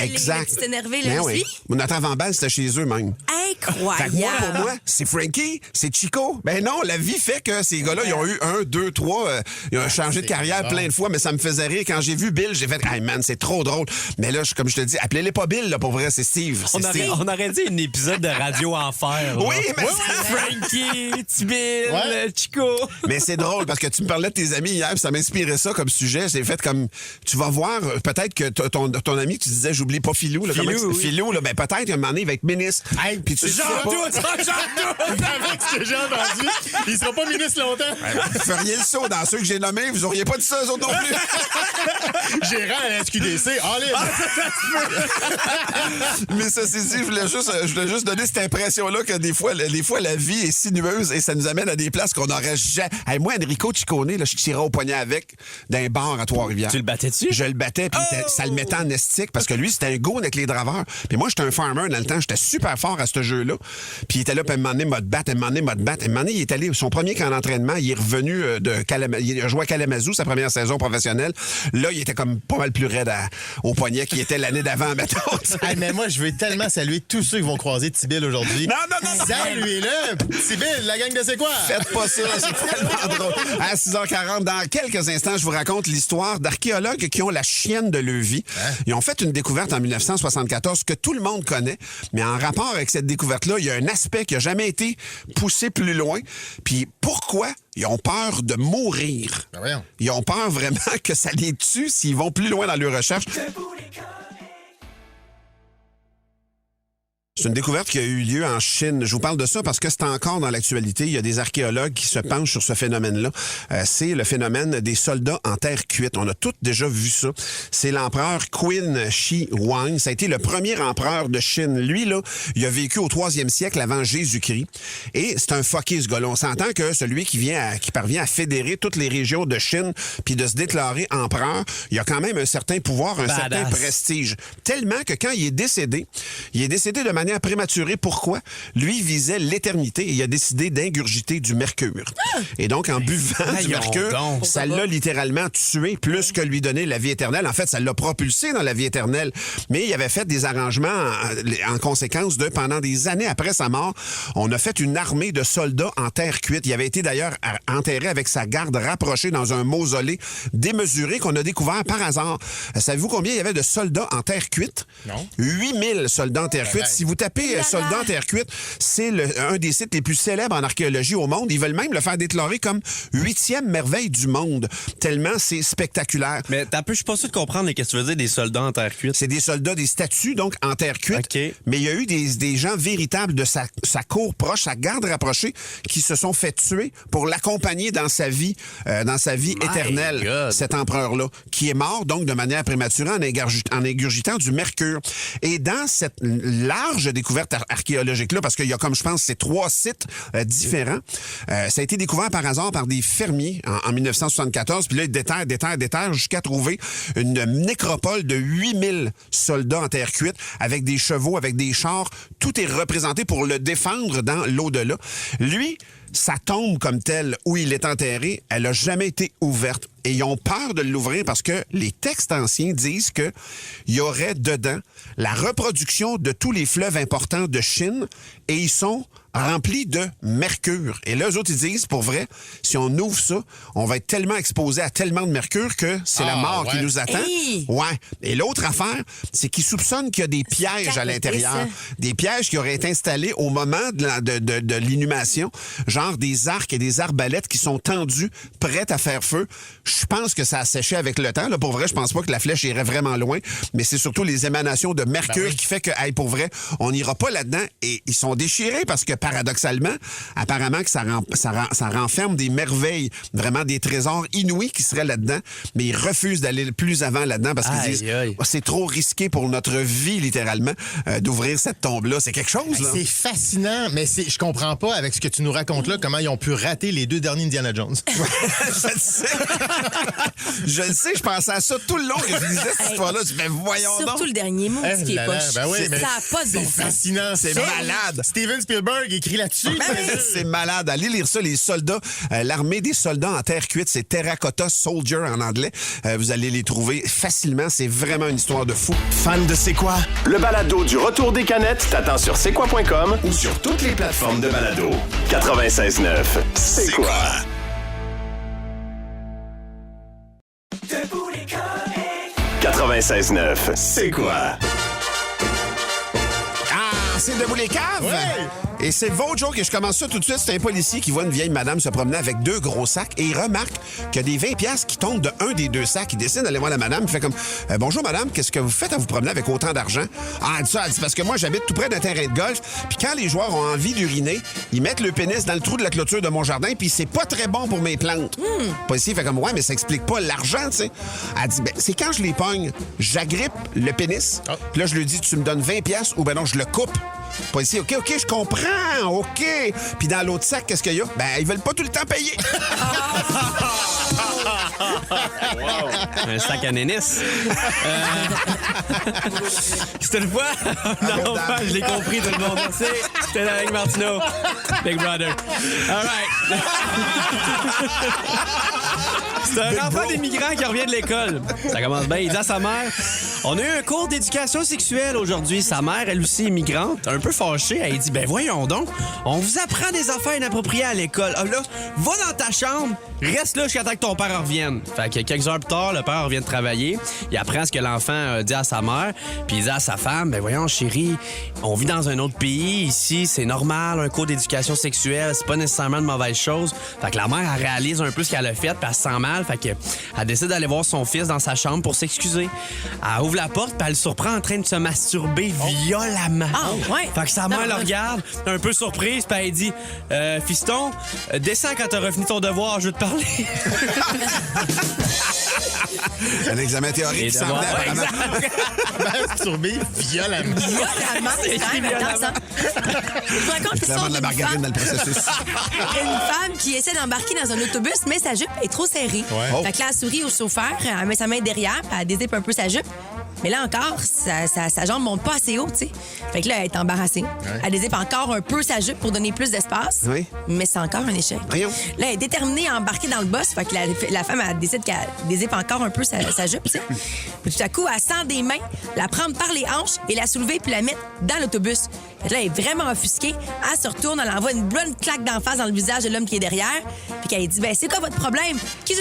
Speaker 2: Exact.
Speaker 3: Les petits énervés, là,
Speaker 2: Ben
Speaker 3: aussi.
Speaker 2: oui. Notre avant-balle, c'était chez eux, même. Fait que moi,
Speaker 3: Incroyable.
Speaker 2: pour moi, c'est Frankie, c'est Chico. Ben non, la vie fait que ces gars-là, ils ont eu 1, 2, 3, ils ont changé de carrière plein de fois, mais ça me faisait rire. Quand j'ai vu Bill, j'ai fait, hey man, c'est trop drôle. Mais là, comme je te dis, appelez-les pas Bill, là, pour vrai, c'est Steve. C'est Steve.
Speaker 5: On aurait dit un épisode de Radio Enfer. là.
Speaker 2: Oui, mais
Speaker 5: Frankie, T-Bill, Chico.
Speaker 2: Mais c'est drôle parce que tu me parlais de tes amis hier, puis ça m'inspirait ça comme sujet. J'ai fait comme, tu vas voir, peut-être que ton ami, tu disais, j'oublie pas Philou. Là,
Speaker 5: Philou, oui.
Speaker 2: Philou, là, ben peut-être un moment donné, il va être ministre. Puis tu sais pas.
Speaker 4: Avec ce que j'ai entendu, il sera pas ministre longtemps.
Speaker 2: Vous feriez le saut dans ceux que j'ai nommés, vous auriez pas dit ça, eux autres non plus.
Speaker 4: Gérant à la SQDC. AVC, allez!
Speaker 2: Mais ça, c'est dit, je voulais juste donner cette impression-là que des fois, la vie est sinueuse et ça nous amène à des places qu'on n'aurait jamais... Hey, moi, Enrico Ciccone, là, je tirais au poignet avec d'un bar à Trois-Rivières.
Speaker 5: Tu le battais dessus?
Speaker 2: Je le battais, puis ça le mettait en estique parce que lui, c'était un goon avec les draveurs. Puis moi, j'étais un farmer dans le temps, j'étais super fort à ce jeu-là. Puis il était là, puis à un moment donné, m'a battre. À un moment donné, il est allé, son premier camp d'entraînement, il est revenu il a joué à Kalamazoo, sa première saison professionnelle. Là, il était comme pas mal plus raide au poignet qu'il était l'année d'avant, mettons.
Speaker 4: Hey, mais moi, je veux tellement saluer tous ceux qui vont croiser Tibil aujourd'hui.
Speaker 2: Non.
Speaker 4: Saluez-le! Tibil, la gang de C'est quoi?
Speaker 2: Faites pas ça, c'est tellement drôle. À 6h40, dans quelques instants, je vous raconte l'histoire d'archéologues qui ont la chienne de Levis. Ils ont fait une découverte en 1974 que tout le monde connaît, mais en rapport avec cette découverte-là, il y a un aspect qui n'a jamais été poussé plus loin. Puis pourquoi? Ils ont peur de mourir.
Speaker 4: Ben voyons.
Speaker 2: Ils ont peur vraiment que ça les tue s'ils vont plus loin dans leurs recherches. C'est une découverte qui a eu lieu en Chine. Je vous parle de ça parce que c'est encore dans l'actualité. Il y a des archéologues qui se penchent sur ce phénomène-là. C'est le phénomène des soldats en terre cuite. On a tous déjà vu ça. C'est l'empereur Qin Shi Huang. Ça a été le premier empereur de Chine. Lui, là, il a vécu au 3e siècle avant Jésus-Christ. Et c'est un fucké, ce gars-là. On s'entend que celui qui parvient à fédérer toutes les régions de Chine puis de se déclarer empereur, il a quand même un certain pouvoir, un certain prestige. Tellement que quand il est décédé de manière prématurée. Pourquoi? Lui, il visait l'éternité et il a décidé d'ingurgiter du mercure. Et donc, en buvant du mercure, ça l'a littéralement tué plus que lui donner la vie éternelle. En fait, ça l'a propulsé dans la vie éternelle. Mais il avait fait des arrangements en conséquence pendant des années après sa mort, on a fait une armée de soldats en terre cuite. Il avait été d'ailleurs enterré avec sa garde rapprochée dans un mausolée démesuré qu'on a découvert par hasard. Savez-vous combien il y avait de soldats en terre cuite?
Speaker 4: Non.
Speaker 2: 8000 soldats en terre cuite. Si vous tapez soldats en terre cuite, c'est un des sites les plus célèbres en archéologie au monde. Ils veulent même le faire déclarer comme 8e merveille du monde, tellement c'est spectaculaire.
Speaker 5: Mais je suis pas sûr de comprendre qu'est-ce que tu veux dire des soldats en terre cuite.
Speaker 2: C'est des soldats, des statues, donc en terre cuite.
Speaker 5: Okay.
Speaker 2: Mais il y a eu des gens véritables de sa cour proche, sa garde rapprochée, qui se sont fait tuer pour l'accompagner dans sa vie éternelle,
Speaker 5: God.
Speaker 2: cet empereur-là, qui est mort donc de manière prématurée en ingurgitant du mercure. Et dans cette large découverte archéologique-là, parce qu'il y a, comme je pense, ces 3 sites différents, ça a été découvert par hasard par des fermiers en 1974, puis là, ils déterrent jusqu'à trouver une nécropole de 8000 soldats en terre cuite, avec des chevaux, avec des chars. Tout est représenté pour le défendre dans l'au-delà. Lui, sa tombe comme telle, où il est enterré, elle n'a jamais été ouverte. Et ils ont peur de l'ouvrir parce que les textes anciens disent qu'il y aurait dedans la reproduction de tous les fleuves importants de Chine et ils sont remplis de mercure. Et là, eux autres, ils disent, pour vrai, si on ouvre ça, on va être tellement exposé à tellement de mercure que c'est la mort qui nous attend.
Speaker 3: Hey!
Speaker 2: Ouais. Et l'autre affaire, c'est qu'ils soupçonnent qu'il y a des pièges à l'intérieur. Des pièges qui auraient été installés au moment de l'inhumation, genre des arcs et des arbalètes qui sont tendus, prêtes à faire feu. Je pense que ça a séché avec le temps. Là, pour vrai, je pense pas que la flèche irait vraiment loin, mais c'est surtout les émanations de mercure qui fait que, hey, pour vrai, on n'ira pas là-dedans. Et ils sont déchirés parce que, paradoxalement, apparemment que ça renferme des merveilles, vraiment des trésors inouïs qui seraient là-dedans, mais ils refusent d'aller plus avant là-dedans parce qu'ils disent c'est trop risqué pour notre vie, littéralement, d'ouvrir cette tombe-là. C'est quelque chose, là.
Speaker 4: C'est fascinant, mais je comprends pas, avec ce que tu nous racontes là, comment ils ont pu rater les 2 derniers Indiana Jones.
Speaker 2: Je le sais, je pensais à ça tout le long que je disais cette histoire-là. Mais voyons donc.
Speaker 3: Surtout le dernier mot, ce qui est poche.
Speaker 4: Ben oui, mais
Speaker 3: ça n'a pas de bon sens.
Speaker 4: C'est fascinant.
Speaker 2: C'est malade.
Speaker 4: Steven Spielberg écrit là-dessus.
Speaker 2: C'est malade. Allez lire ça, les soldats. L'armée des soldats en terre cuite, c'est Terracotta Soldier en anglais. Vous allez les trouver facilement. C'est vraiment une histoire de fou.
Speaker 1: Fan de C'est quoi? Le balado du retour des canettes t'attend sur c'est quoi.com ou sur toutes les plateformes de balado. 96.9. C'est quoi? 96.9. C'est quoi?
Speaker 2: Ah, c'est Debout les caves?
Speaker 4: Ouais.
Speaker 2: Et c'est votre joke et je commence ça tout de suite. C'est un policier qui voit une vieille madame se promener avec 2 gros sacs et il remarque qu'il y a des 20$ qui tombent de un des 2 sacs. Il décide d'aller voir la madame. Il fait comme bonjour madame, qu'est-ce que vous faites à vous promener avec autant d'argent? Ah, elle dit ça, elle dit parce que moi j'habite tout près d'un terrain de golf. Puis quand les joueurs ont envie d'uriner, ils mettent le pénis dans le trou de la clôture de mon jardin. Puis c'est pas très bon pour mes plantes. Le policier fait comme ouais, mais ça explique pas l'argent, tu sais. Elle dit c'est quand je les pogne, j'agrippe le pénis. Puis là je lui dis tu me donnes 20$ ou ben non je le coupe. Pas ici, OK, je comprends, OK. Puis dans l'autre sac, qu'est-ce qu'il y a? Ben, ils veulent pas tout le temps payer.
Speaker 5: Wow. Un sac à nénis. C'était une fois. Non, je l'ai compris, tout le monde. Merci. C'était avec Martineau. Big Brother. All right. C'est un enfant d'immigrant qui revient de l'école. Ça commence bien. Il dit à sa mère, on a eu un cours d'éducation sexuelle aujourd'hui. Sa mère, elle aussi immigrante, un peu fâchée. Elle dit, ben voyons donc, on vous apprend des affaires inappropriées à l'école. Ah, là, va dans ta chambre, reste là jusqu'à temps que ton père revienne. Fait que quelques heures plus tard, le père revient de travailler. Il apprend ce que l'enfant dit à sa mère. Puis il dit à sa femme, ben voyons chérie, on vit dans un autre pays. Ici, c'est normal, un cours d'éducation sexuelle. C'est pas nécessairement une mauvaise chose. Fait que la mère, elle réalise un peu ce qu'elle a fait, puis elle se sent mal. Fait que elle décide d'aller voir son fils dans sa chambre pour s'excuser. Elle ouvre la porte, puis elle le surprend en train de se masturber violemment.
Speaker 3: Ah, ouais.
Speaker 5: Fait que sa mère le regarde, un peu surprise, puis elle dit fiston, descends quand t'auras fini ton devoir, je veux te parler.
Speaker 2: Un examen théorique qui s'en venait, apparemment.
Speaker 4: Masturber violemment.
Speaker 3: Violemment, c'est quand même intense, hein? Je vous raconte l'histoire
Speaker 2: de la
Speaker 3: d'une
Speaker 2: margarine dans le
Speaker 3: femme.
Speaker 2: processus.
Speaker 3: Une femme qui essaie d'embarquer dans un autobus, mais sa jupe est trop serrée.
Speaker 4: Ouais.
Speaker 3: Fait que là, elle sourit au chauffeur, elle met sa main derrière, puis elle dézippe un peu sa jupe. Mais là encore, sa jambe monte pas assez haut, tu sais. Fait que là, elle est embarrassée. Elle dézippe encore un peu sa jupe pour donner plus d'espace.
Speaker 2: Oui.
Speaker 3: Mais c'est encore un échec.
Speaker 2: Voyons.
Speaker 3: Là, elle est déterminée à embarquer dans le boss. Fait que la femme, elle décide qu'elle dézippe encore un peu sa jupe, tu sais. Puis tout à coup, elle sent des mains, la prendre par les hanches et la soulever puis la mettre dans l'autobus. Fait que là, elle est vraiment offusquée. Elle se retourne, elle envoie une bonne claque d'en face dans le visage de l'homme qui est derrière. Puis qu'elle dit, ben c'est quoi votre problème? Qui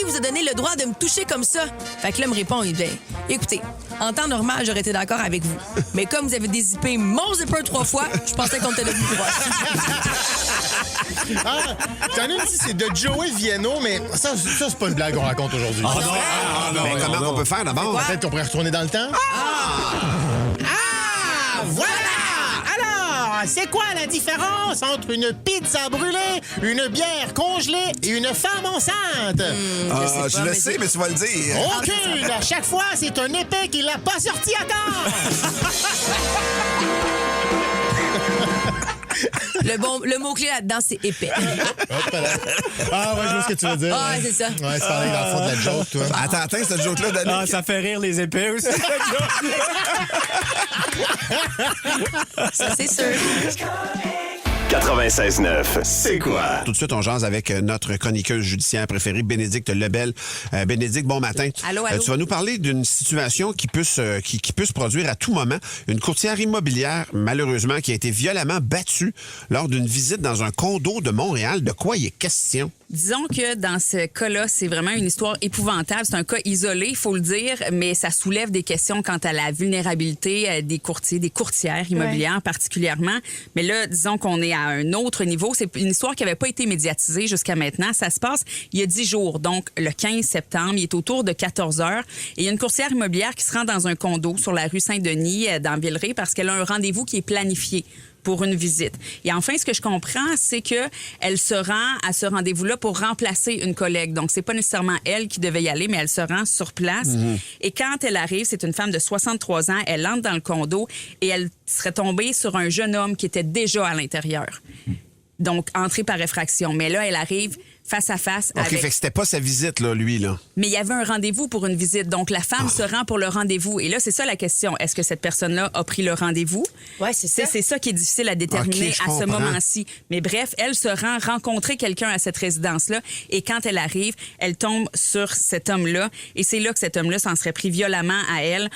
Speaker 3: vous a donné le droit de me toucher comme ça? Fait que l'homme répond, il dit, écoutez, en temps normal, j'aurais été d'accord avec vous. Mais comme vous avez dézippé mon zipper 3 fois, je pensais qu'on était devenu proche.
Speaker 4: Ah, t'en as une ici, c'est de Joey Viano, mais ça c'est pas une blague qu'on raconte aujourd'hui.
Speaker 2: Mais comment on peut faire d'abord?
Speaker 4: Peut-être qu'on pourrait retourner dans le temps? Voilà! Alors, c'est quoi la différence entre une pizza brûlée, une bière congelée et une femme enceinte?
Speaker 2: Je le sais, mais tu vas le dire.
Speaker 4: Aucune! À chaque fois, c'est un épais qui l'a pas sorti à temps!
Speaker 3: Le mot-clé là-dedans, c'est épais.
Speaker 4: Hop là. Ah ouais, je vois ce que tu veux dire.
Speaker 3: Ah, c'est ça.
Speaker 4: Ouais, c'est pareil dans le fond de la joke, toi.
Speaker 2: Attends, cette joke-là, Danick.
Speaker 5: Ah, ça fait rire les épées aussi.
Speaker 3: Ça, c'est sûr.
Speaker 1: 96.9, c'est quoi?
Speaker 2: Tout de suite, on jase avec notre chroniqueuse judiciaire préférée, Bénédicte Lebel. Bénédicte, bon matin.
Speaker 3: Allô, allô.
Speaker 2: Tu vas nous parler d'une situation qui peut se produire à tout moment. Une courtière immobilière, malheureusement, qui a été violemment battue lors d'une visite dans un condo de Montréal. De quoi il est question?
Speaker 8: Disons que dans ce cas-là, c'est vraiment une histoire épouvantable. C'est un cas isolé, il faut le dire, mais ça soulève des questions quant à la vulnérabilité des courtiers, des courtières immobilières particulièrement. Mais là, disons qu'on est à un autre niveau. C'est une histoire qui n'avait pas été médiatisée jusqu'à maintenant. Ça se passe il y a 10 jours, donc le 15 septembre. Il est autour de 14 heures. Et il y a une courtière immobilière qui se rend dans un condo sur la rue Saint-Denis, dans Villeray, parce qu'elle a un rendez-vous qui est planifié pour une visite. Et enfin, ce que je comprends, c'est que elle se rend à ce rendez-vous-là pour remplacer une collègue. Donc, c'est pas nécessairement elle qui devait y aller, mais elle se rend sur place. Et quand elle arrive, c'est une femme de 63 ans, elle entre dans le condo et elle serait tombée sur un jeune homme qui était déjà à l'intérieur. Donc, entrée par effraction. Mais là, elle arrive face à face
Speaker 2: OK,
Speaker 8: avec...
Speaker 2: fait que c'était pas sa visite, là, lui, là.
Speaker 8: Mais il y avait un rendez-vous pour une visite. Donc, la femme se rend pour le rendez-vous. Et là, c'est ça la question. Est-ce que cette personne-là a pris le rendez-vous?
Speaker 3: Ouais, c'est ça.
Speaker 8: C'est ça qui est difficile à déterminer
Speaker 2: OK, je
Speaker 8: à ce
Speaker 2: comprends.
Speaker 8: moment-ci. Mais bref, elle se rend rencontrer quelqu'un à cette résidence-là. Et quand elle arrive, elle tombe sur cet homme-là. Et c'est là que cet homme-là s'en serait pris violemment à elle.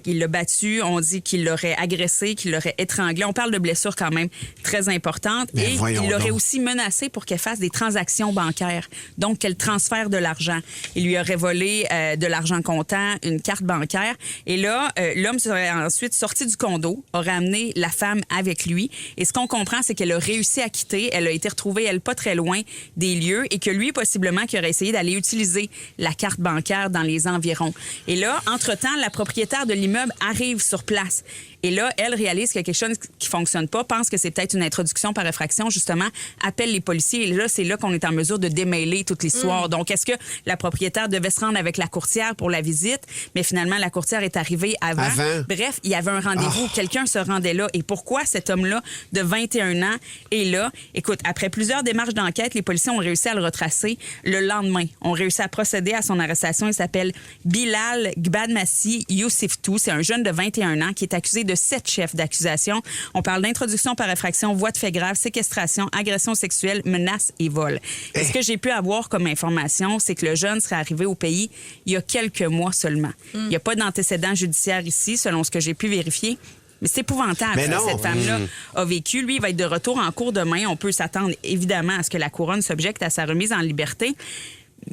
Speaker 8: Il l'a battu. On dit qu'il l'aurait agressé, qu'il l'aurait étranglé. On parle de blessures quand même très importantes.
Speaker 2: Mais
Speaker 8: et
Speaker 2: voyons
Speaker 8: il l'aurait
Speaker 2: donc.
Speaker 8: aussi menacé pour qu'elle fasse des transactions bancaires bancaire. Donc, qu'elle transfère de l'argent. Il lui aurait volé de l'argent comptant, une carte bancaire. Et là, l'homme serait ensuite sorti du condo, aurait amené la femme avec lui. Et ce qu'on comprend, c'est qu'elle a réussi à quitter. Elle a été retrouvée, elle, pas très loin des lieux et que lui, possiblement, qui aurait essayé d'aller utiliser la carte bancaire dans les environs. Et là, entre-temps, la propriétaire de l'immeuble arrive sur place. Et là, elle réalise qu'il y a quelque chose qui fonctionne pas, pense que c'est peut-être une introduction par effraction, justement, appelle les policiers. Et là, c'est là qu'on est en mesure de démêler toute l'histoire. Donc, est-ce que la propriétaire devait se rendre avec la courtière pour la visite, mais finalement, la courtière est arrivée avant? Bref, il y avait un rendez-vous. Quelqu'un se rendait là. Et pourquoi cet homme-là, de 21 ans, est là? Écoute, après plusieurs démarches d'enquête, les policiers ont réussi à le retracer le lendemain. On réussi à procéder à son arrestation. Il s'appelle Bilal Gbadmassi Yousiftou. C'est un jeune de 21 ans qui est accusé de 7 chefs d'accusation. On parle d'introduction par effraction, voie de fait grave, séquestration, agression sexuelle, menace et vol. Et ce que j'ai pu avoir comme information, c'est que le jeune serait arrivé au pays il y a quelques mois seulement. Il n'y a pas d'antécédent judiciaire ici, selon ce que j'ai pu vérifier. Mais c'est épouvantable ce que cette femme-là a vécu. Lui, il va être de retour en cours demain. On peut s'attendre évidemment à ce que la couronne s'objecte à sa remise en liberté.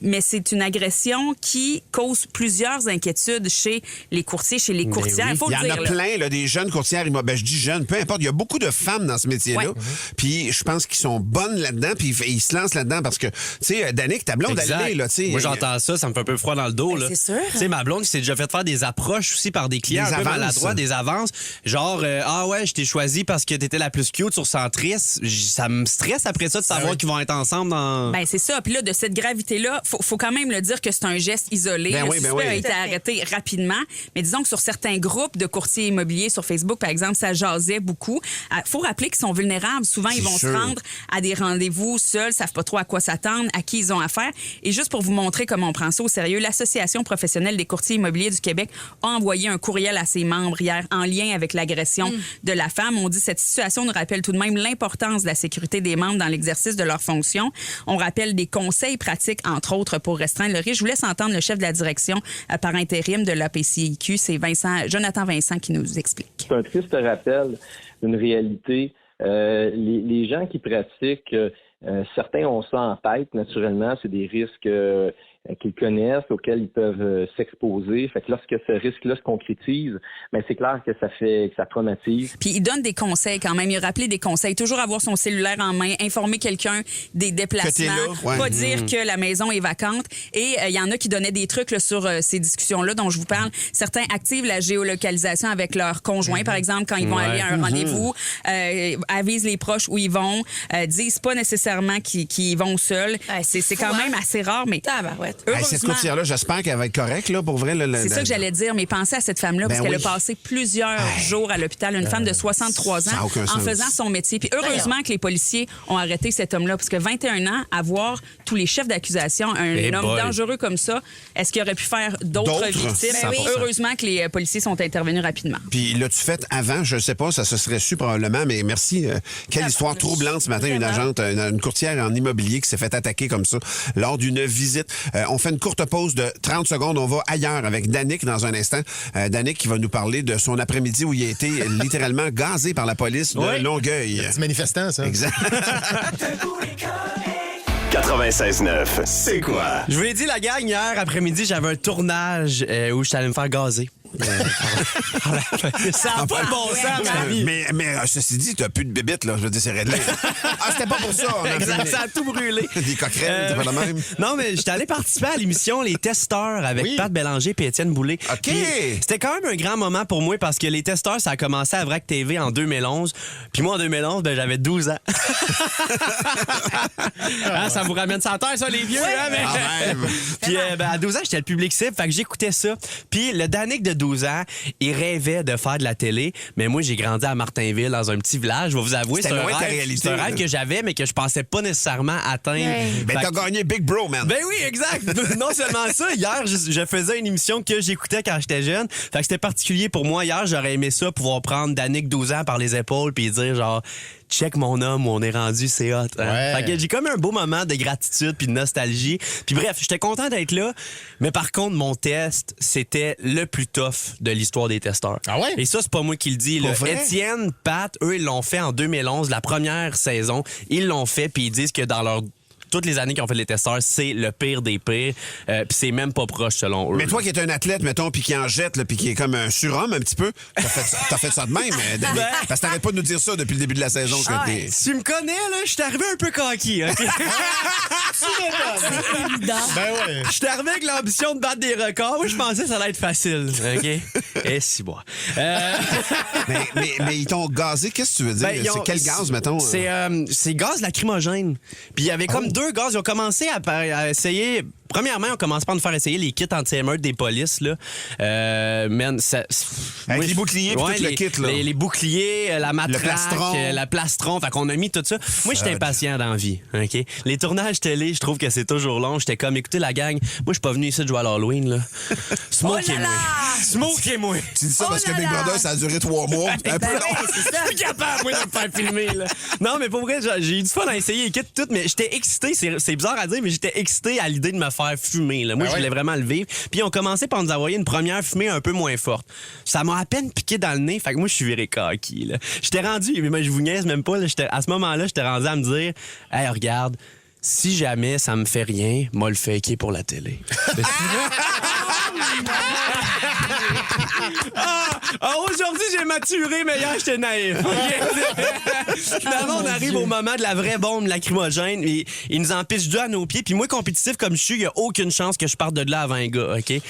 Speaker 8: Mais c'est une agression qui cause plusieurs inquiétudes chez les courtiers, chez les courtières. Il faut le dire.
Speaker 2: Il y en a plein, là, des jeunes courtières. Je dis jeunes, peu importe. Il y a beaucoup de femmes dans ce métier-là. Ouais. Puis je pense qu'ils sont bonnes là-dedans. Puis ils se lancent là-dedans parce que, tu sais, Danick, ta blonde, elle est là.
Speaker 5: Moi, j'entends ça me fait un peu froid dans le dos. Là.
Speaker 3: C'est sûr.
Speaker 5: Tu sais, ma blonde qui s'est déjà fait faire des approches aussi par des clients un peu maladroits, des avances. Genre, je t'ai choisi parce que t'étais la plus cute sur Centris. Ça me stresse après ça de savoir qu'ils vont être ensemble dans...
Speaker 8: Ben c'est ça. Puis là, de cette gravité-là, faut quand même le dire que c'est un geste isolé. Le suspect a été arrêté rapidement. Mais disons que sur certains groupes de courtiers immobiliers sur Facebook, par exemple, ça jasait beaucoup. Faut rappeler qu'ils sont vulnérables. Souvent, ils vont se rendre à des rendez-vous seuls, savent pas trop à quoi s'attendre, à qui ils ont affaire. Et juste pour vous montrer comment on prend ça au sérieux, l'Association professionnelle des courtiers immobiliers du Québec a envoyé un courriel à ses membres hier en lien avec l'agression de la femme. On dit cette situation nous rappelle tout de même l'importance de la sécurité des membres dans l'exercice de leurs fonctions. On rappelle des conseils pratiques, entre autres, pour restreindre le risque. Je vous laisse entendre le chef de la direction par intérim de l'APCIQ. C'est Jonathan Vincent qui nous explique.
Speaker 9: C'est un triste rappel d'une réalité. Les gens qui pratiquent, certains ont ça en tête, naturellement. C'est des risques qu'ils connaissent, auxquels ils peuvent s'exposer. Fait que lorsque ce risque-là se concrétise, ben c'est clair que ça traumatise.
Speaker 8: Puis il donne des conseils quand même. Il a rappelé des conseils. Toujours avoir son cellulaire en main, informer quelqu'un des déplacements, pas dire que la maison est vacante. Et il y en a qui donnaient des trucs là, sur ces discussions-là dont je vous parle. Certains activent la géolocalisation avec leur conjoint, par exemple, quand ils vont aller à un rendez-vous, avisent les proches où ils vont, disent pas nécessairement qu'ils y vont seuls. C'est quand même assez rare, mais...
Speaker 2: Cette courtière-là, j'espère qu'elle va être correcte, là, pour vrai.
Speaker 8: C'est ça que j'allais dire, mais pensez à cette femme-là, parce qu'elle a passé plusieurs jours à l'hôpital, une femme de 63 ans, en faisant son métier. Puis heureusement que les policiers ont arrêté cet homme-là, parce que 21 ans, avoir tous les chefs d'accusation, un homme dangereux comme ça, est-ce qu'il aurait pu faire d'autres victimes? Heureusement que les policiers sont intervenus rapidement.
Speaker 2: Puis l'as-tu fait avant? Je sais pas, ça se serait su probablement, mais merci. Quelle histoire troublante ce matin, une agente, une courtière en immobilier qui s'est fait attaquer comme ça lors d'une visite. On fait une courte pause de 30 secondes. On va ailleurs avec Danick dans un instant. Danick qui va nous parler de son après-midi où il a été littéralement gazé par la police de Longueuil.
Speaker 4: C'est manifestant, ça.
Speaker 2: Exact.
Speaker 1: 96.9, c'est quoi?
Speaker 5: Je vous l'ai dit, la gang, hier après-midi, j'avais un tournage où j'étais allé me faire gazer. Ça n'a pas de bon sens, ma vie.
Speaker 2: Mais ceci dit, t'as plus de bébite, là. Je veux dire, c'est réglé. C'était pas pour ça.
Speaker 5: Exact, ça a tout brûlé.
Speaker 2: Des coquerelles, c'est pas la même.
Speaker 5: Non, mais j'étais allé participer à l'émission Les Testeurs avec Pat Bélanger et Étienne Boulay.
Speaker 2: OK.
Speaker 5: C'était quand même un grand moment pour moi parce que Les Testeurs, ça a commencé à VRAC TV en 2011. Puis moi, en 2011, j'avais 12 ans. Ça vous ramène ça en terre, ça, les vieux. Puis à 12 ans, j'étais le public cible, fait que j'écoutais ça. Puis le Danick de 12 ans, il rêvait de faire de la télé, mais moi, j'ai grandi à Martinville, dans un petit village. Je vais vous avouer, c'est un rêve que j'avais, mais que je pensais pas nécessairement atteindre.
Speaker 2: Ben, t'as gagné Big Bro, man.
Speaker 5: Ben oui, exact. Non seulement ça, hier, je faisais une émission que j'écoutais quand j'étais jeune. Fait que c'était particulier pour moi. Hier, j'aurais aimé ça, pouvoir prendre Danick 12 ans par les épaules puis dire genre... Check mon homme où on est rendu, c'est hot. Hein? Fait que j'ai comme un beau moment de gratitude puis de nostalgie. Puis bref, j'étais content d'être là. Mais par contre, mon test, c'était le plus tough de l'histoire des testeurs.
Speaker 4: Ah ouais?
Speaker 5: Et ça, c'est pas moi qui le dis. Étienne, Pat, eux, ils l'ont fait en 2011, la première saison. Ils l'ont fait puis ils disent que dans leur toutes les années qu'ils ont fait les testeurs, c'est le pire des pires. Puis c'est même pas proche, selon eux.
Speaker 2: Mais toi qui es un athlète, mettons, puis qui en jette, puis qui est comme un surhomme un petit peu, t'as fait ça de même, Danny. Parce que t'arrêtes pas de nous dire ça depuis le début de la saison. Que
Speaker 5: tu me connais, là, je suis arrivé un peu coquille, OK?
Speaker 3: C'est évident.
Speaker 4: Ben ouais.
Speaker 5: Je suis arrivé avec l'ambition de battre des records. Moi, je pensais que ça allait être facile, OK? Et si, bon.
Speaker 2: mais ils t'ont gazé, qu'est-ce que tu veux dire? C'est quel gaz, mettons?
Speaker 5: C'est gaz lacrymogène. Puis il y avait comme 2 gaz. Ils ont commencé à essayer... Premièrement, on commence par nous faire essayer les kits anti-émeutes des polices, là. Man, ça...
Speaker 2: Avec les boucliers puis tout le kit, là.
Speaker 5: Les boucliers, la matraque, la plastron. Fait qu'on a mis tout ça. Moi, j'étais impatient dans la vie, OK? Les tournages télé, je trouve que c'est toujours long. J'étais comme, écoutez, la gang, moi, je suis pas venu ici de jouer à l'Halloween, là. Smokez-moi. Smokez-moi.
Speaker 2: Tu dis ça parce que Big Brother, ça a duré 3 mois. Un peu long.
Speaker 3: C'est ça.
Speaker 5: Capable, moi, de me faire filmer, là. Non, mais pour vrai, j'ai eu du fun à essayer les kits tout, mais j'étais excité. C'est bizarre à dire, mais j'étais excité à l'idée de me faire fumer, là. Moi, je voulais vraiment le vivre. Puis, on commençait par nous envoyer une première fumée un peu moins forte. Ça m'a à peine piqué dans le nez. Fait que moi, je suis viré coquille, là. J'étais rendu, mais je vous niaise même pas, là. À ce moment-là, j'étais rendu à me dire, hey, regarde, si jamais ça me fait rien, moi le faker pour la télé. Aujourd'hui, j'ai maturé, mais hier, j'étais naïf. Finalement, on arrive au moment de la vraie bombe lacrymogène. Et il nous en pisse 2 à nos pieds. Puis moi, compétitif comme je suis, il n'y a aucune chance que je parte de là avant un gars, OK? Et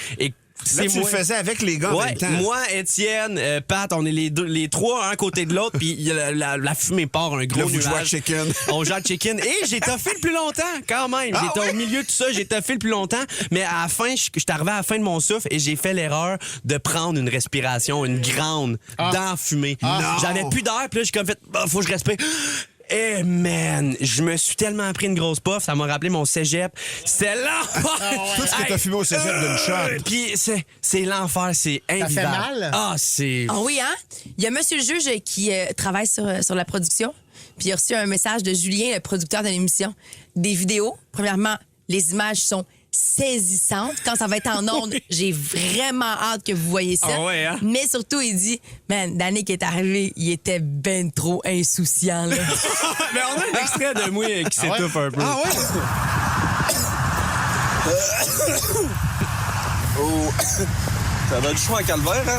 Speaker 2: là, tu le faisais avec les gars en même temps.
Speaker 5: Moi, Étienne, Pat, on est les 3 un à côté de l'autre, puis la fumée part, un gros
Speaker 2: là, vous
Speaker 5: nuage.
Speaker 2: jouez à chicken.
Speaker 5: On joue à chicken. Et j'ai toffé le plus longtemps, quand même. J'étais au milieu de tout ça, j'ai toffé le plus longtemps. Mais à la fin, je suis arrivé à la fin de mon souffle et j'ai fait l'erreur de prendre une respiration, une grande, dans la fumée. J'avais plus d'air, puis là, j'ai comme fait, faut que je respire. Eh man, je me suis tellement pris une grosse puff, ça m'a rappelé mon cégep. C'est l'enfer!
Speaker 2: Tout ce que t'as fumé au cégep d'une shot.
Speaker 5: Puis c'est l'enfer, c'est invivable.
Speaker 4: Ça fait mal?
Speaker 5: C'est...
Speaker 3: Ah oui, hein? Il y a monsieur le juge qui travaille sur la production, puis il a reçu un message de Julien, le producteur de l'émission. Des vidéos. Premièrement, les images sont saisissante. Quand ça va être en ondes, j'ai vraiment hâte que vous voyez ça.
Speaker 5: Ah ouais, hein?
Speaker 3: Mais surtout, il dit, man, Danick est arrivé, il était ben trop insouciant, là.
Speaker 5: Mais on a un extrait de moi qui s'étouffe un peu.
Speaker 2: Ah ouais?
Speaker 10: Oh. Ça va être chaud à calvaire, hein?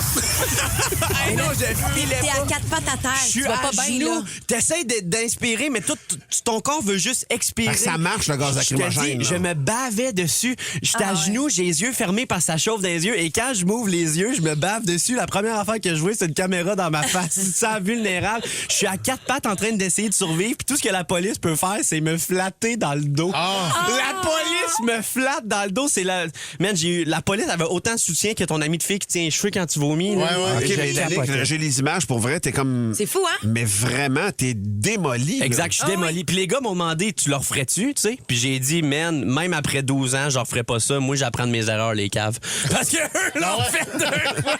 Speaker 5: Hey, non, je filais
Speaker 3: T'es
Speaker 5: pas.
Speaker 3: à 4 pattes à terre.
Speaker 5: Je suis
Speaker 3: tu vas
Speaker 5: à
Speaker 3: pas bien,
Speaker 5: genoux.
Speaker 3: là.
Speaker 5: T'essayes d'inspirer, mais tout ton corps veut juste expirer.
Speaker 2: Ben, ça marche, le gaz
Speaker 5: Je te
Speaker 2: lacrymogène.
Speaker 5: dis,
Speaker 2: là.
Speaker 5: je me bavais dessus. J'étais à genoux, j'ai les yeux fermés parce que ça chauffe dans les yeux. Et quand je m'ouvre les yeux, je me bave dessus. La première affaire que je vois, c'est une caméra dans ma face. Ça vulnérable. Je suis à 4 pattes en train d'essayer de survivre. Puis tout ce que la police peut faire, c'est me flatter dans le dos. La police me flatte dans le dos. C'est la... Man, la police avait autant de soutien que ton ami de fille qui tient les cheveux quand tu vomis. là.
Speaker 2: OK,
Speaker 5: J'ai
Speaker 2: mais Danick,
Speaker 5: capoté.
Speaker 2: j'ai les images, pour vrai, t'es comme...
Speaker 3: C'est fou, hein?
Speaker 2: Mais vraiment, t'es démoli. là.
Speaker 5: Exact, je suis démoli. Puis les gars m'ont demandé, tu leur ferais-tu, tu sais? Puis j'ai dit, man, même après 12 ans, je leur ferais pas ça. Moi, j'apprends de mes erreurs, les caves. Parce que eux l'ont fait 2 fois.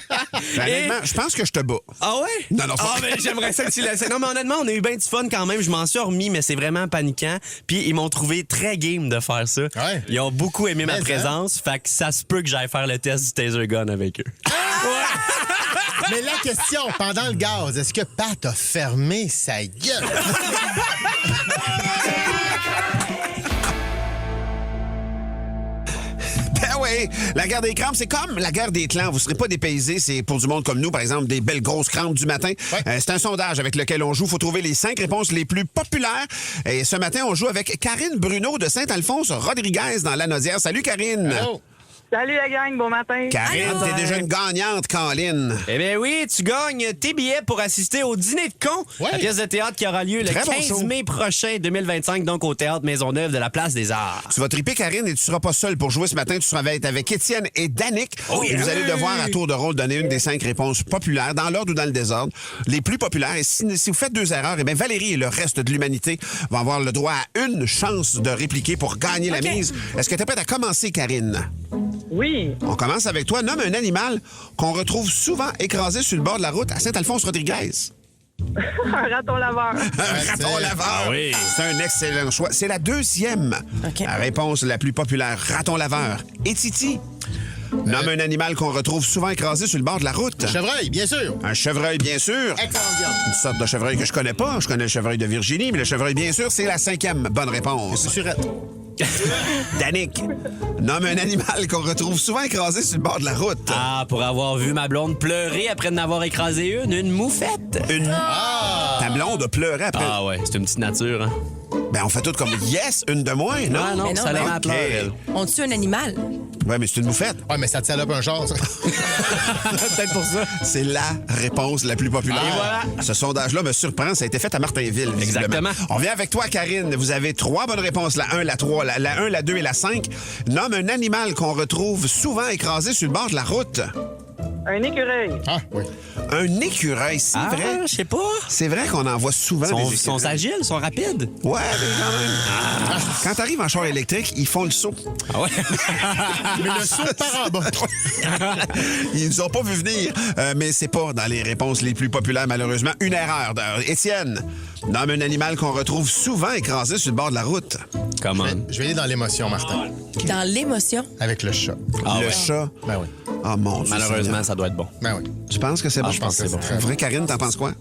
Speaker 2: Ben, honnêtement, je pense que je te bats.
Speaker 5: Ah ouais?
Speaker 2: Non, non,
Speaker 5: Ah, ben, j'aimerais ça que tu laisses. Non, mais honnêtement, on a eu bien du fun quand même. Je m'en suis remis, mais c'est vraiment paniquant. Puis ils m'ont trouvé très game de faire ça.
Speaker 4: Ouais.
Speaker 5: Ils ont beaucoup aimé ma
Speaker 4: Mais,
Speaker 5: présence. Fait que ça se peut que j'aille faire le test du taser gun avec eux.
Speaker 4: Mais la question, pendant le gaz, est-ce que Pat a fermé sa gueule?
Speaker 2: Ben oui, la guerre des crampes, c'est comme la guerre des clans. Vous ne serez pas dépaysés, c'est pour du monde comme nous, par exemple, des belles grosses crampes du matin. C'est un sondage avec lequel on joue. Il faut trouver les 5 réponses les plus populaires. Et ce matin, on joue avec Karine Bruno de Saint-Alphonse-Rodriguez dans Lanaudière. Salut, Karine.
Speaker 4: Allô?
Speaker 11: Salut la gang, bon matin.
Speaker 2: Karine,
Speaker 3: Allô?
Speaker 2: t'es déjà une gagnante, Caroline.
Speaker 5: Eh bien oui, tu gagnes tes billets pour assister au Dîner de cons,
Speaker 4: Ouais.
Speaker 5: la pièce de théâtre qui aura lieu le
Speaker 2: Très bon
Speaker 5: 15
Speaker 2: show.
Speaker 5: mai prochain, 2025, donc au Théâtre Maisonneuve de la Place des Arts.
Speaker 2: Tu vas triper, Karine, et tu seras pas seule pour jouer ce matin. Tu seras avec Étienne et Danick. Et vous allez devoir, à tour de rôle, donner une des 5 réponses populaires, dans l'ordre ou dans le désordre. Les plus populaires. Et si vous faites 2 erreurs, eh bien, Valérie et le reste de l'humanité vont avoir le droit à une chance de répliquer pour gagner la mise. Est-ce que tu es prête à commencer, Karine?
Speaker 11: Oui,
Speaker 2: On commence avec toi. Nomme un animal qu'on retrouve souvent écrasé sur le bord de la route à Saint-Alphonse-Rodriguez.
Speaker 11: un raton laveur.
Speaker 2: Un raton laveur.
Speaker 5: oui.
Speaker 2: C'est un excellent choix. C'est la 2e
Speaker 3: OK.
Speaker 2: la réponse la plus populaire. Raton laveur. Et Titi? Nomme un animal qu'on retrouve souvent écrasé sur le bord de la route.
Speaker 4: Chevreuil, bien sûr.
Speaker 2: Un chevreuil, bien sûr.
Speaker 4: Excellente viande.
Speaker 2: Une sorte de chevreuil que je connais pas. Je connais le chevreuil de Virginie, mais le chevreuil, bien sûr, c'est la 5e bonne réponse.
Speaker 4: C'est surette.
Speaker 2: Danick, nomme un animal qu'on retrouve souvent écrasé sur le bord de la route.
Speaker 5: Ah, pour avoir vu ma blonde pleurer après d'en avoir écrasé une moufette.
Speaker 2: Ta blonde a pleuré après.
Speaker 5: Ah ouais, c'est une petite nature, hein.
Speaker 2: Ben, on fait tout comme yes, une de moins, non?
Speaker 5: Ah non,
Speaker 3: Mais non,
Speaker 5: ça
Speaker 3: mais-
Speaker 5: l'a à pleurer, elle.
Speaker 3: On tue un animal.
Speaker 2: Ouais, mais c'est une moufette.
Speaker 4: Ouais, mais ça te salope un char, ça.
Speaker 5: Peut-être pour ça.
Speaker 2: C'est la réponse la plus populaire.
Speaker 5: Et voilà.
Speaker 2: Ce sondage-là me surprend. Ça a été fait à Martinville, visiblement.
Speaker 5: Exactement.
Speaker 2: On vient avec toi, Karine. Vous avez 3 bonnes réponses. La 1, la 3, la 1, la 2 et la 5. Nomme un animal qu'on retrouve souvent écrasé sur le bord de la route.
Speaker 11: Un écureuil.
Speaker 4: Ah, oui.
Speaker 2: Un écureuil, c'est
Speaker 5: Ah,
Speaker 2: vrai.
Speaker 5: je sais pas.
Speaker 2: C'est vrai qu'on en voit souvent des écureuils.
Speaker 5: Sont agiles, sont rapides.
Speaker 2: Ouais, mais quand même. Quand t'arrives en char électrique, ils font le saut.
Speaker 5: Ah ouais?
Speaker 4: Mais le saut part en bas.
Speaker 2: Ils nous ont pas vu venir, mais c'est pas dans les réponses les plus populaires, malheureusement. Une erreur. Étienne, nomme un animal qu'on retrouve souvent écrasé sur le bord de la route.
Speaker 5: Comment?
Speaker 4: Je vais aller dans l'émotion, Martin.
Speaker 3: Dans l'émotion.
Speaker 4: Avec le chat.
Speaker 5: Ah
Speaker 2: le
Speaker 5: ouais.
Speaker 2: chat.
Speaker 4: Ben oui.
Speaker 2: Ah, mon Dieu.
Speaker 5: Malheureusement,
Speaker 2: Seigneur.
Speaker 5: ça doit être bon.
Speaker 4: Ben oui.
Speaker 2: Tu penses que c'est bon?
Speaker 5: je pense que c'est bon.
Speaker 2: Vrai, Karine, t'en penses quoi?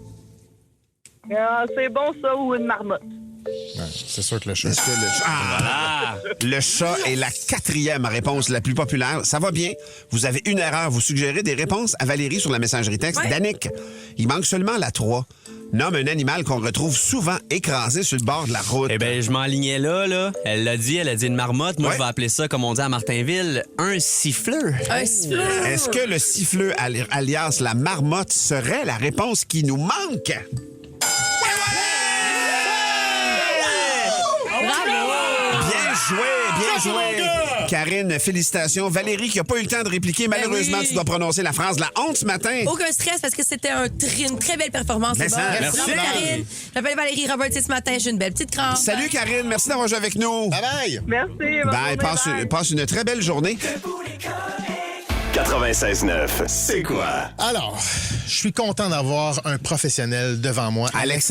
Speaker 11: C'est bon, ça, ou une marmotte.
Speaker 4: Ouais, c'est sûr que le chat.
Speaker 2: Est-ce que le chat...
Speaker 5: Ah!
Speaker 2: Le chat est la 4e réponse la plus populaire. Ça va bien. Vous avez une erreur. Vous suggérez des réponses à Valérie sur la messagerie texte.
Speaker 3: Ouais.
Speaker 2: Danick, il manque seulement la 3. Nomme un animal qu'on retrouve souvent écrasé sur le bord de la route.
Speaker 5: Eh bien, je m'enlignais là. Elle a dit une marmotte. Moi,
Speaker 2: Ouais.
Speaker 5: je vais appeler ça, comme on dit à Martinville, un siffleur.
Speaker 3: Un siffleur.
Speaker 2: Est-ce que le siffleux alias la marmotte serait la réponse qui nous manque? Bien joué. Karine, félicitations. Valérie, qui n'a pas eu le temps de répliquer, malheureusement,
Speaker 3: oui.
Speaker 2: tu dois prononcer la phrase la honte ce matin.
Speaker 3: Aucun stress parce que c'était une très belle performance.
Speaker 2: Mais
Speaker 3: C'est
Speaker 2: ça,
Speaker 3: bon.
Speaker 2: merci.
Speaker 3: Bravo, Karine. Je m'appelle Valérie Roberts et ce matin, j'ai une belle petite crampe.
Speaker 2: Salut, Karine. Merci d'avoir joué avec nous.
Speaker 4: Bye bye!
Speaker 11: Merci. bonne
Speaker 2: Bye.
Speaker 11: journée, bye.
Speaker 2: Passe une très belle journée.
Speaker 1: 96.9, c'est quoi?
Speaker 4: Alors, je suis content d'avoir un professionnel devant moi.
Speaker 2: Alex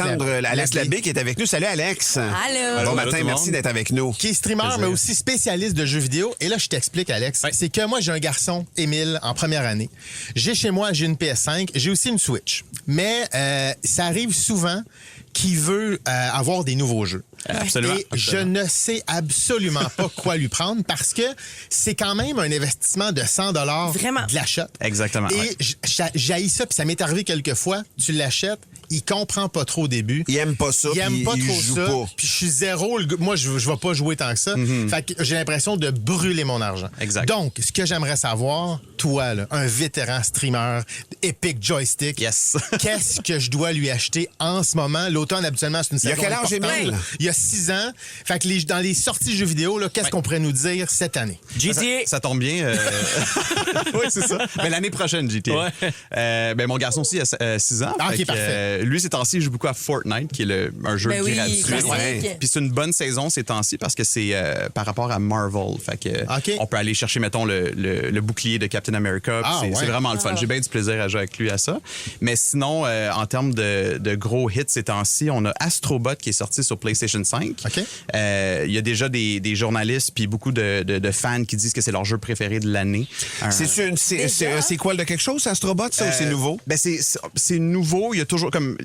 Speaker 2: Labbé qui est avec nous. Salut, Alex.
Speaker 3: Allô.
Speaker 2: Bon
Speaker 5: tout
Speaker 2: matin,
Speaker 5: le
Speaker 2: merci
Speaker 5: monde.
Speaker 2: d'être avec nous.
Speaker 4: Qui est streamer, mais aussi spécialiste de jeux vidéo. Et là, je t'explique, Alex. C'est que moi, j'ai un garçon, Émile, en première année. J'ai chez moi, j'ai une PS5. J'ai aussi une Switch. Mais ça arrive souvent qu'il veut avoir des nouveaux jeux.
Speaker 5: Absolument.
Speaker 4: Et je ne sais absolument pas quoi lui prendre parce que c'est quand même un investissement de 100
Speaker 3: Vraiment.
Speaker 4: de l'achat.
Speaker 5: Exactement,
Speaker 4: Et
Speaker 5: ouais.
Speaker 4: j'haïs ça, puis ça m'est arrivé quelques fois. Tu l'achètes, il comprend pas trop au début.
Speaker 2: Il aime pas ça.
Speaker 4: Il aime
Speaker 2: puis
Speaker 4: pas
Speaker 2: il
Speaker 4: trop
Speaker 2: joue
Speaker 4: ça.
Speaker 2: pas.
Speaker 4: Puis je suis zéro. Moi, je vais pas jouer tant que ça. Fait que j'ai l'impression de brûler mon argent.
Speaker 5: Exact.
Speaker 4: Donc, ce que j'aimerais savoir, toi, là, un vétéran streamer, Epic Joystick,
Speaker 5: Yes.
Speaker 4: qu'est-ce que je dois lui acheter en ce moment? L'automne, habituellement, c'est une
Speaker 2: Il y a
Speaker 4: saison
Speaker 2: quel âge,
Speaker 4: importante.
Speaker 2: Émile?
Speaker 4: Il y a 6 ans. Fait que dans les sorties jeux vidéo, là, qu'est-ce qu'on pourrait nous dire cette année?
Speaker 5: GTA.
Speaker 10: Ça tombe bien. Oui, c'est ça. Mais l'année prochaine, GTA.
Speaker 5: Ouais.
Speaker 10: Ben, mon garçon aussi a 6 ans.
Speaker 4: Ah, ok,
Speaker 10: Fait que,
Speaker 4: parfait.
Speaker 10: lui, ces temps-ci, il joue beaucoup à Fortnite, qui est un jeu
Speaker 3: Ben oui,
Speaker 10: gratuit.
Speaker 3: classique.
Speaker 10: Ouais. Puis c'est une bonne saison ces temps-ci parce que c'est par rapport à Marvel. Fait que
Speaker 4: Ok.
Speaker 10: on peut aller chercher, mettons, le bouclier de Captain America. Puis
Speaker 4: Ah,
Speaker 10: c'est
Speaker 4: ouais.
Speaker 10: vraiment le fun. J'ai bien du plaisir à jouer avec lui à ça. Mais sinon, en termes de gros hits ces temps-ci, on a Astrobot qui est sorti sur PlayStation 5.
Speaker 4: OK.
Speaker 10: Il y a déjà des journalistes puis beaucoup de fans qui disent que c'est leur jeu préféré de l'année.
Speaker 2: C'est un sequel de quelque chose, Astrobot, ça, ou c'est nouveau?
Speaker 10: Ben c'est nouveau. Il y a toujours comme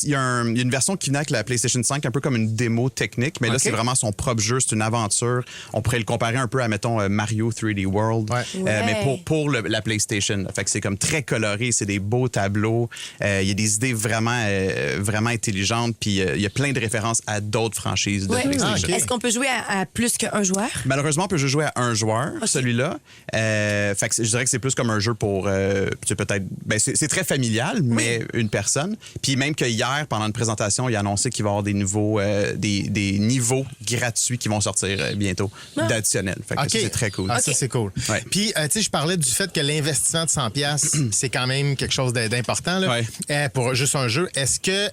Speaker 10: il y a une version qui venait avec la PlayStation 5, un peu comme une démo technique, mais là
Speaker 2: OK.
Speaker 10: c'est vraiment son propre jeu, c'est une aventure. On pourrait le comparer un peu à mettons Mario 3D World,
Speaker 4: Ouais.
Speaker 10: mais pour la PlayStation. Fait que c'est comme très coloré, c'est des beaux tableaux. Il y a des idées vraiment intelligentes, puis il y a plein de références à d'autres franchises de
Speaker 3: Ouais.
Speaker 10: PlayStation.
Speaker 4: ok.
Speaker 3: Est-ce qu'on peut jouer à plus qu'un joueur?
Speaker 10: Malheureusement, on peut juste jouer à un joueur, celui-là. Fait que je dirais que c'est plus comme un jeu pour peut-être. Ben, c'est très familial, mais une personne. Puis même que hier, pendant une présentation, il a annoncé qu'il va y avoir des niveaux gratuits qui vont sortir bientôt, d'additionnels. Fait que
Speaker 4: OK.
Speaker 10: ça, c'est très cool.
Speaker 4: Ah, ça, c'est cool.
Speaker 10: Ouais.
Speaker 4: Puis, tu sais, je parlais du fait que l'investissement de 100$, c'est quand même quelque chose d'important là. Pour juste un jeu. Est-ce que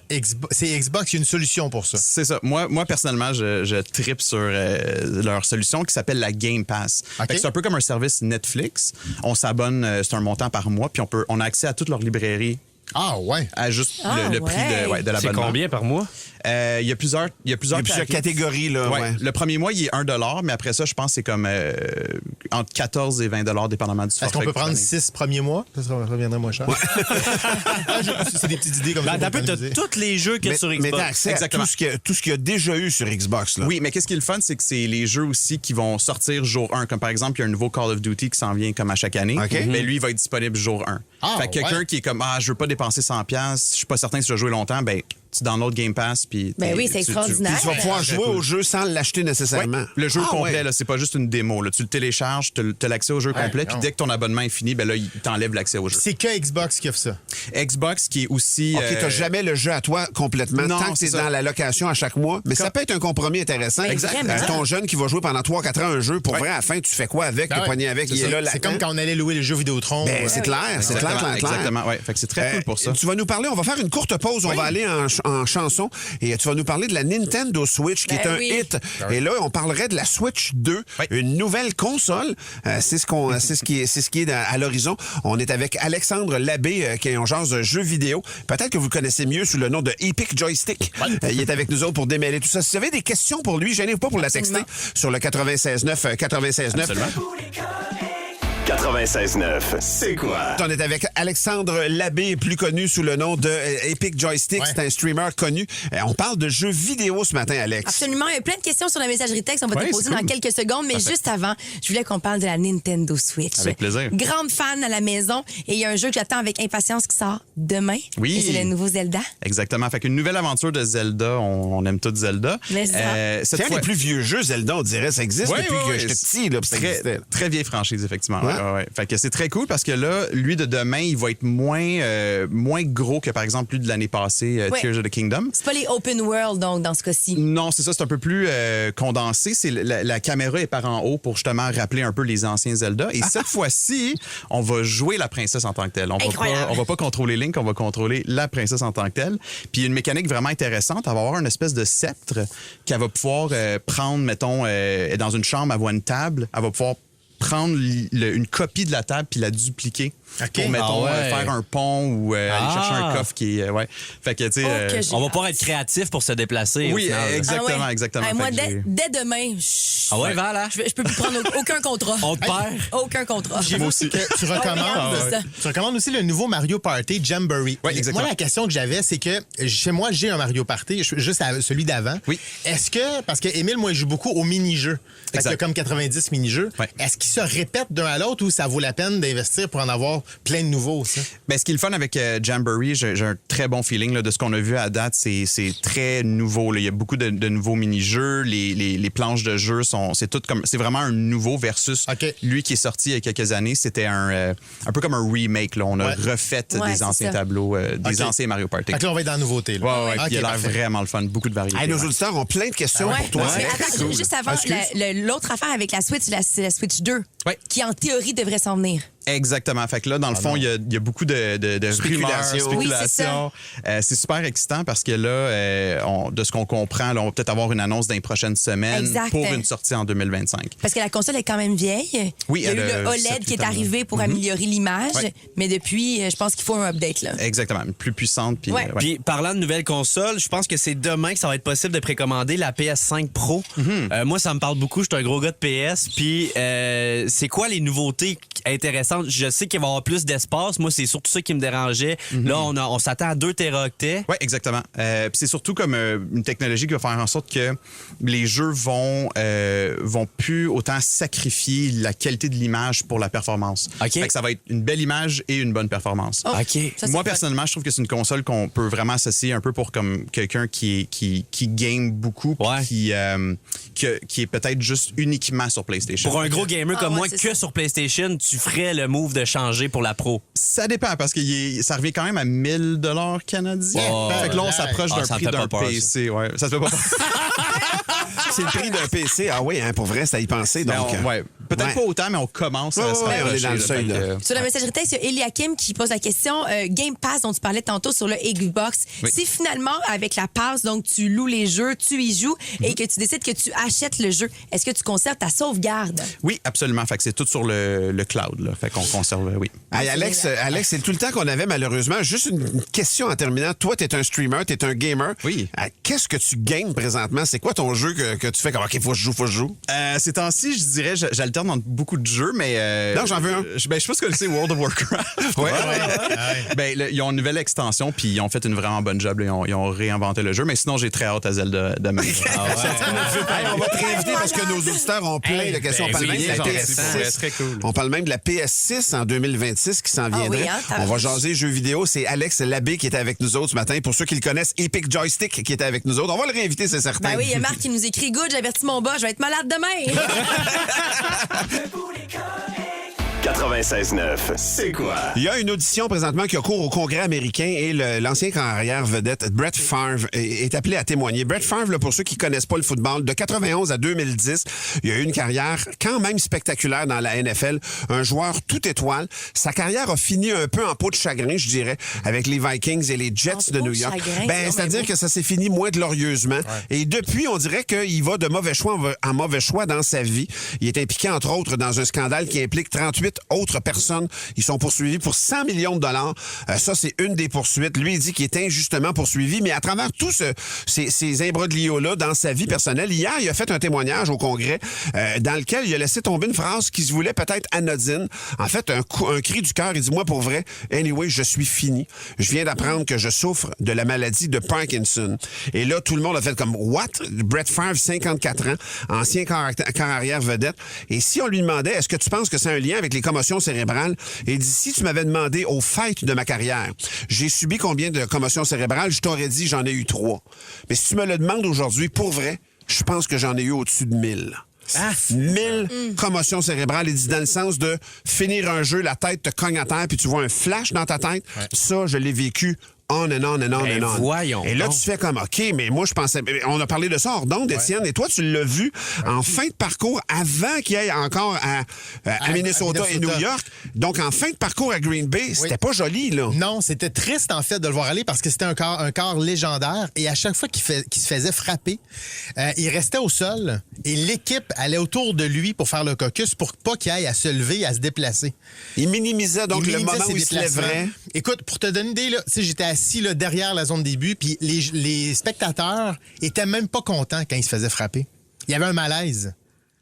Speaker 4: c'est Xbox, il y a une solution pour ça?
Speaker 10: C'est ça. Moi personnellement, je trippe sur leur solution qui s'appelle la Game Pass.
Speaker 4: OK.
Speaker 10: Fait que c'est un peu comme un service Netflix. On s'abonne, c'est un montant par mois, puis on a accès à toute leur librairie
Speaker 4: Ah ouais.
Speaker 10: À juste le prix de l'abonnement.
Speaker 5: C'est combien par mois?
Speaker 10: Il y a plusieurs
Speaker 2: catégories. Là, ouais.
Speaker 10: Le premier mois, il est $1, mais après ça, je pense que c'est comme entre 14 et 20 $, dépendamment du forfait.
Speaker 4: Est-ce qu'on peut prendre 6 premiers mois? Ça reviendrait moins cher. C'est des petites idées comme ça.
Speaker 5: T'as tous les jeux qu'il y a sur Xbox.
Speaker 2: Mais t'as accès à tout ce qu'il y a déjà eu sur Xbox. Là.
Speaker 10: Oui, mais qu'est-ce qui est le fun, c'est que c'est les jeux aussi qui vont sortir jour 1. Comme par exemple, il y a un nouveau Call of Duty qui s'en vient comme à chaque année.
Speaker 2: Okay.
Speaker 10: Mais lui, il va être disponible jour 1. Fait que quelqu'un qui est comme, je veux pas dépenser 100$, je suis pas certain si je vais jouer longtemps, ben tu downloads Game Pass. Puis
Speaker 3: oui, c'est extraordinaire.
Speaker 2: Tu vas pouvoir jouer au jeu sans l'acheter nécessairement.
Speaker 10: Ouais. Le jeu complet, là, c'est pas juste une démo. Là. Tu le télécharges, tu as l'accès au jeu complet, puis dès que ton abonnement est fini, ben là, il t'enlève l'accès au jeu.
Speaker 4: C'est que Xbox qui offre ça.
Speaker 10: Xbox qui est aussi...
Speaker 2: OK, t'as jamais le jeu à toi complètement, tant que t'es dans la location à chaque mois. Mais ça peut être un compromis intéressant.
Speaker 3: Exact.
Speaker 2: Ton jeune qui va jouer pendant 3-4 ans un jeu, pour vrai, à la fin, tu fais quoi avec? T'es poigné avec, il est là.
Speaker 4: C'est comme quand on allait louer le jeu Vidéotron.
Speaker 2: C'est clair, c'est clair.
Speaker 10: Exactement, ouais. Fait que c'est très cool pour ça.
Speaker 2: Tu vas nous parler, on va faire une courte pause, on va aller en chanson. Et tu vas nous parler de la Nintendo Switch, qui est un hit. Et là, on parlerait de la Switch 2, une nouvelle console. C'est ce qui est à l'horizon. On est avec Alexandre Labbé, qui est en genre de jeux vidéo. Peut-être que vous le connaissez mieux sous le nom de Epic Joystick. Il est avec nous autres pour démêler tout ça. Si vous avez des questions pour lui, gênez-vous pas pour la texter sur le 96.9. 96.9.
Speaker 1: 96.9, c'est quoi?
Speaker 2: On est avec Alexandre Labbé, plus connu sous le nom de Epic Joystick. C'est un streamer connu. On parle de jeux vidéo ce matin, Alex.
Speaker 3: Absolument. Il y a plein de questions sur la messagerie texte. On va te poser dans quelques secondes. Mais juste avant, je voulais qu'on parle de la Nintendo Switch.
Speaker 10: Avec plaisir.
Speaker 3: Grande fan à la maison. Et il y a un jeu que j'attends avec impatience qui sort demain.
Speaker 10: Oui.
Speaker 3: Et c'est le nouveau Zelda.
Speaker 10: Exactement. Fait qu'une nouvelle aventure de Zelda. On aime tous Zelda.
Speaker 3: Mais
Speaker 2: c'est un des plus vieux jeux Zelda, on dirait. Ça existe depuis que j'étais petit. Là,
Speaker 10: très vieille franchise, effectivement. Ouais. Fait que c'est très cool parce que là, lui de demain, il va être moins gros que par exemple lui de l'année passée, Tears of the Kingdom.
Speaker 3: C'est pas les open world donc dans ce cas-ci.
Speaker 10: Non, c'est ça, c'est un peu plus condensé. C'est la caméra est par en haut pour justement rappeler un peu les anciens Zelda. Et cette fois-ci, on va jouer la princesse en tant que telle. On va pas contrôler Link, on va contrôler la princesse en tant que telle. Puis une mécanique vraiment intéressante, elle va avoir une espèce de sceptre qu'elle va pouvoir prendre, mettons, dans une chambre, elle voit une table, elle va pouvoir prendre une copie de la table puis la dupliquer pour, mettons, faire un pont ou aller chercher un coffre qui est... Fait que, tu sais...
Speaker 5: on va pouvoir être créatif pour se déplacer.
Speaker 10: Oui, exactement, exactement.
Speaker 3: Moi, dès demain,
Speaker 5: voilà.
Speaker 3: Je peux plus prendre aucun contrat.
Speaker 5: On te perd.
Speaker 3: Aucun contrat.
Speaker 4: J'ai vu aussi que tu recommandes aussi le nouveau Mario Party Jamboree.
Speaker 10: Oui, exactement.
Speaker 4: Moi, la question que j'avais, c'est que chez moi, j'ai un Mario Party, juste celui d'avant.
Speaker 10: Oui.
Speaker 4: Est-ce que... Parce que Émile, moi, il joue beaucoup aux mini-jeux. Il y a comme 90 mini-jeux.
Speaker 10: Ouais.
Speaker 4: Est-ce qu'ils se répètent d'un à l'autre ou ça vaut la peine d'investir pour en avoir plein de nouveaux, ça?
Speaker 10: Ben, ce qui est le fun avec Jamboree, j'ai un très bon feeling là, de ce qu'on a vu à date. C'est très nouveau. Là. Il y a beaucoup de nouveaux mini-jeux. Les planches de jeu c'est vraiment un nouveau versus lui qui est sorti il y a quelques années. C'était un peu comme un remake. Là. On a refait des anciens tableaux, des anciens Mario Party.
Speaker 4: Fait que là, on va être dans la nouveauté.
Speaker 10: Puis il a l'air vraiment le fun. Beaucoup de variétés.
Speaker 2: Nos auditeurs ont plein de questions pour toi.
Speaker 3: Mais attends, juste avant, l'autre affaire avec la Switch, c'est la Switch 2, qui en théorie devrait s'en venir.
Speaker 10: Exactement. Fait que là, dans le fond, il y a beaucoup de
Speaker 2: spéculations.
Speaker 10: spéculations. C'est super excitant parce que là, de ce qu'on comprend, là, on va peut-être avoir une annonce dans les prochaines semaines pour une sortie en 2025.
Speaker 3: Parce que la console est quand même vieille.
Speaker 10: Oui,
Speaker 3: il y a eu le OLED qui est arrivé pour améliorer l'image, mais depuis, je pense qu'il faut un update. Là.
Speaker 10: Exactement. Plus puissante.
Speaker 5: Puis parlant de nouvelles consoles, je pense que c'est demain que ça va être possible de précommander la PS5 Pro. Moi, ça me parle beaucoup. Je suis un gros gars de PS. Puis c'est quoi les nouveautés intéressantes? Je sais qu'il va y avoir plus d'espace. Moi, c'est surtout ça qui me dérangeait. Là, on s'attend à 2 téraoctets.
Speaker 10: Oui, exactement. Puis c'est surtout comme une technologie qui va faire en sorte que les jeux vont plus autant sacrifier la qualité de l'image pour la performance. Fait que ça va être une belle image et une bonne performance. Moi, personnellement, je trouve que c'est une console qu'on peut vraiment associer un peu pour comme quelqu'un qui game beaucoup qui est peut-être juste uniquement sur PlayStation.
Speaker 5: Pour un gros gamer comme moi, que sur PlayStation, tu ferais le move de changer pour la Pro?
Speaker 10: Ça dépend parce que ça revient quand même à 1 000 canadiens. Fait que là, on s'approche d'un prix d'un PC. Ça te fait pas peur.
Speaker 2: c'est le prix d'un PC. Ah oui, hein, pour vrai, c'est à y penser. Donc,
Speaker 10: peut-être pas autant, mais on commence à se
Speaker 2: on est dans le seuil.
Speaker 3: Sur la messagerie texte, il y a Eliakim qui pose la question Game Pass dont tu parlais tantôt sur le Xbox.
Speaker 10: Oui.
Speaker 3: Si finalement, avec la passe, donc tu loues les jeux, tu y joues et que tu décides que tu achètes le jeu, est-ce que tu conserves ta sauvegarde?
Speaker 10: Oui, absolument. Fait que c'est tout sur le cloud. Là. Fait qu'on conserve, oui.
Speaker 2: Hey, Alex, c'est tout le temps qu'on avait, malheureusement. Juste une question en terminant. Toi, t'es un streamer, t'es un gamer.
Speaker 10: Oui.
Speaker 2: Qu'est-ce que tu games présentement? C'est quoi ton jeu que tu fais comme, OK, faut que je joue?
Speaker 10: Ces temps-ci, je dirais, j'alterne entre beaucoup de jeux, mais...
Speaker 2: Non, j'en veux un.
Speaker 10: Je sais pas ce que c'est World of Warcraft.
Speaker 2: Ouais.
Speaker 10: Ben, ils ont une nouvelle extension, puis ils ont fait une vraiment bonne job. Là. Ils ont réinventé le jeu, mais sinon, j'ai très hâte à Zelda demain.
Speaker 2: Hey, on va te réinviter parce que nos auditeurs ont plein de questions. On parle même de la PS6.
Speaker 10: Très cool.
Speaker 2: On parle même de la PS6 en 2026 qui s'en viendrait. On va jaser jeux vidéo. C'est Alex Labbé qui était avec nous autres ce matin. Pour ceux qui le connaissent, Epic Joystick qui était avec nous autres. On va le réinviter, c'est certain.
Speaker 3: Ben oui, il y a Marc qui nous écrit Good, j'avertis mon bas, je vais être malade demain.
Speaker 1: 96.9, c'est quoi?
Speaker 2: Il y a une audition présentement qui a cours au Congrès américain et l'ancien carrière vedette Brett Favre est appelé à témoigner. Brett Favre, là, pour ceux qui connaissent pas le football, de 91 à 2010, il a eu une carrière quand même spectaculaire dans la NFL. Un joueur tout étoile. Sa carrière a fini un peu en peau de chagrin, je dirais, avec les Vikings et les Jets de New York. C'est-à-dire que ça s'est fini moins glorieusement. Et depuis, on dirait qu'il va de mauvais choix en mauvais choix dans sa vie. Il est impliqué, entre autres, dans un scandale qui implique 38 autres personnes. Ils sont poursuivis pour 100 millions de dollars. Ça, c'est une des poursuites. Lui, il dit qu'il est injustement poursuivi, mais à travers tous ces imbroglios-là dans sa vie personnelle, hier, il a fait un témoignage au Congrès dans lequel il a laissé tomber une phrase qui se voulait peut-être anodine. En fait, un cri du cœur. Il dit, moi, pour vrai, anyway, je suis fini. Je viens d'apprendre que je souffre de la maladie de Parkinson. Et là, tout le monde a fait comme, what? Brett Favre, 54 ans, ancien carrière vedette. Et si on lui demandait, est-ce que tu penses que c'est un lien avec les commotions cérébrales? Et d'ici, tu m'avais demandé au fait de ma carrière, j'ai subi combien de commotions cérébrales? Je t'aurais dit, j'en ai eu 3. Mais si tu me le demandes aujourd'hui, pour vrai, je pense que j'en ai eu au-dessus de 1000. 1000 commotions cérébrales. Il dit dans le sens de finir un jeu, la tête te cogne à terre, puis tu vois un flash dans ta tête. Ouais. Ça, je l'ai vécu on and on and on and on.
Speaker 5: Voyons.
Speaker 2: Et là, tu fais comme, OK, mais moi, je pensais... On a parlé de ça hors d'onde, Étienne, et toi, tu l'as vu en fin de parcours, avant qu'il aille encore à Minnesota et New York. Donc, en fin de parcours à Green Bay, c'était pas joli, là.
Speaker 12: Non, c'était triste, en fait, de le voir aller parce que c'était un corps légendaire. Et à chaque fois qu'il se faisait frapper, il restait au sol et l'équipe allait autour de lui pour faire le caucus pour pas qu'il aille à se lever, à se déplacer.
Speaker 2: Il minimisait donc le moment où il se lèverait.
Speaker 12: Écoute, pour te donner une idée, là, j'étais assis là, derrière la zone début, puis les spectateurs étaient même pas contents quand ils se faisaient frapper. Il y avait un malaise.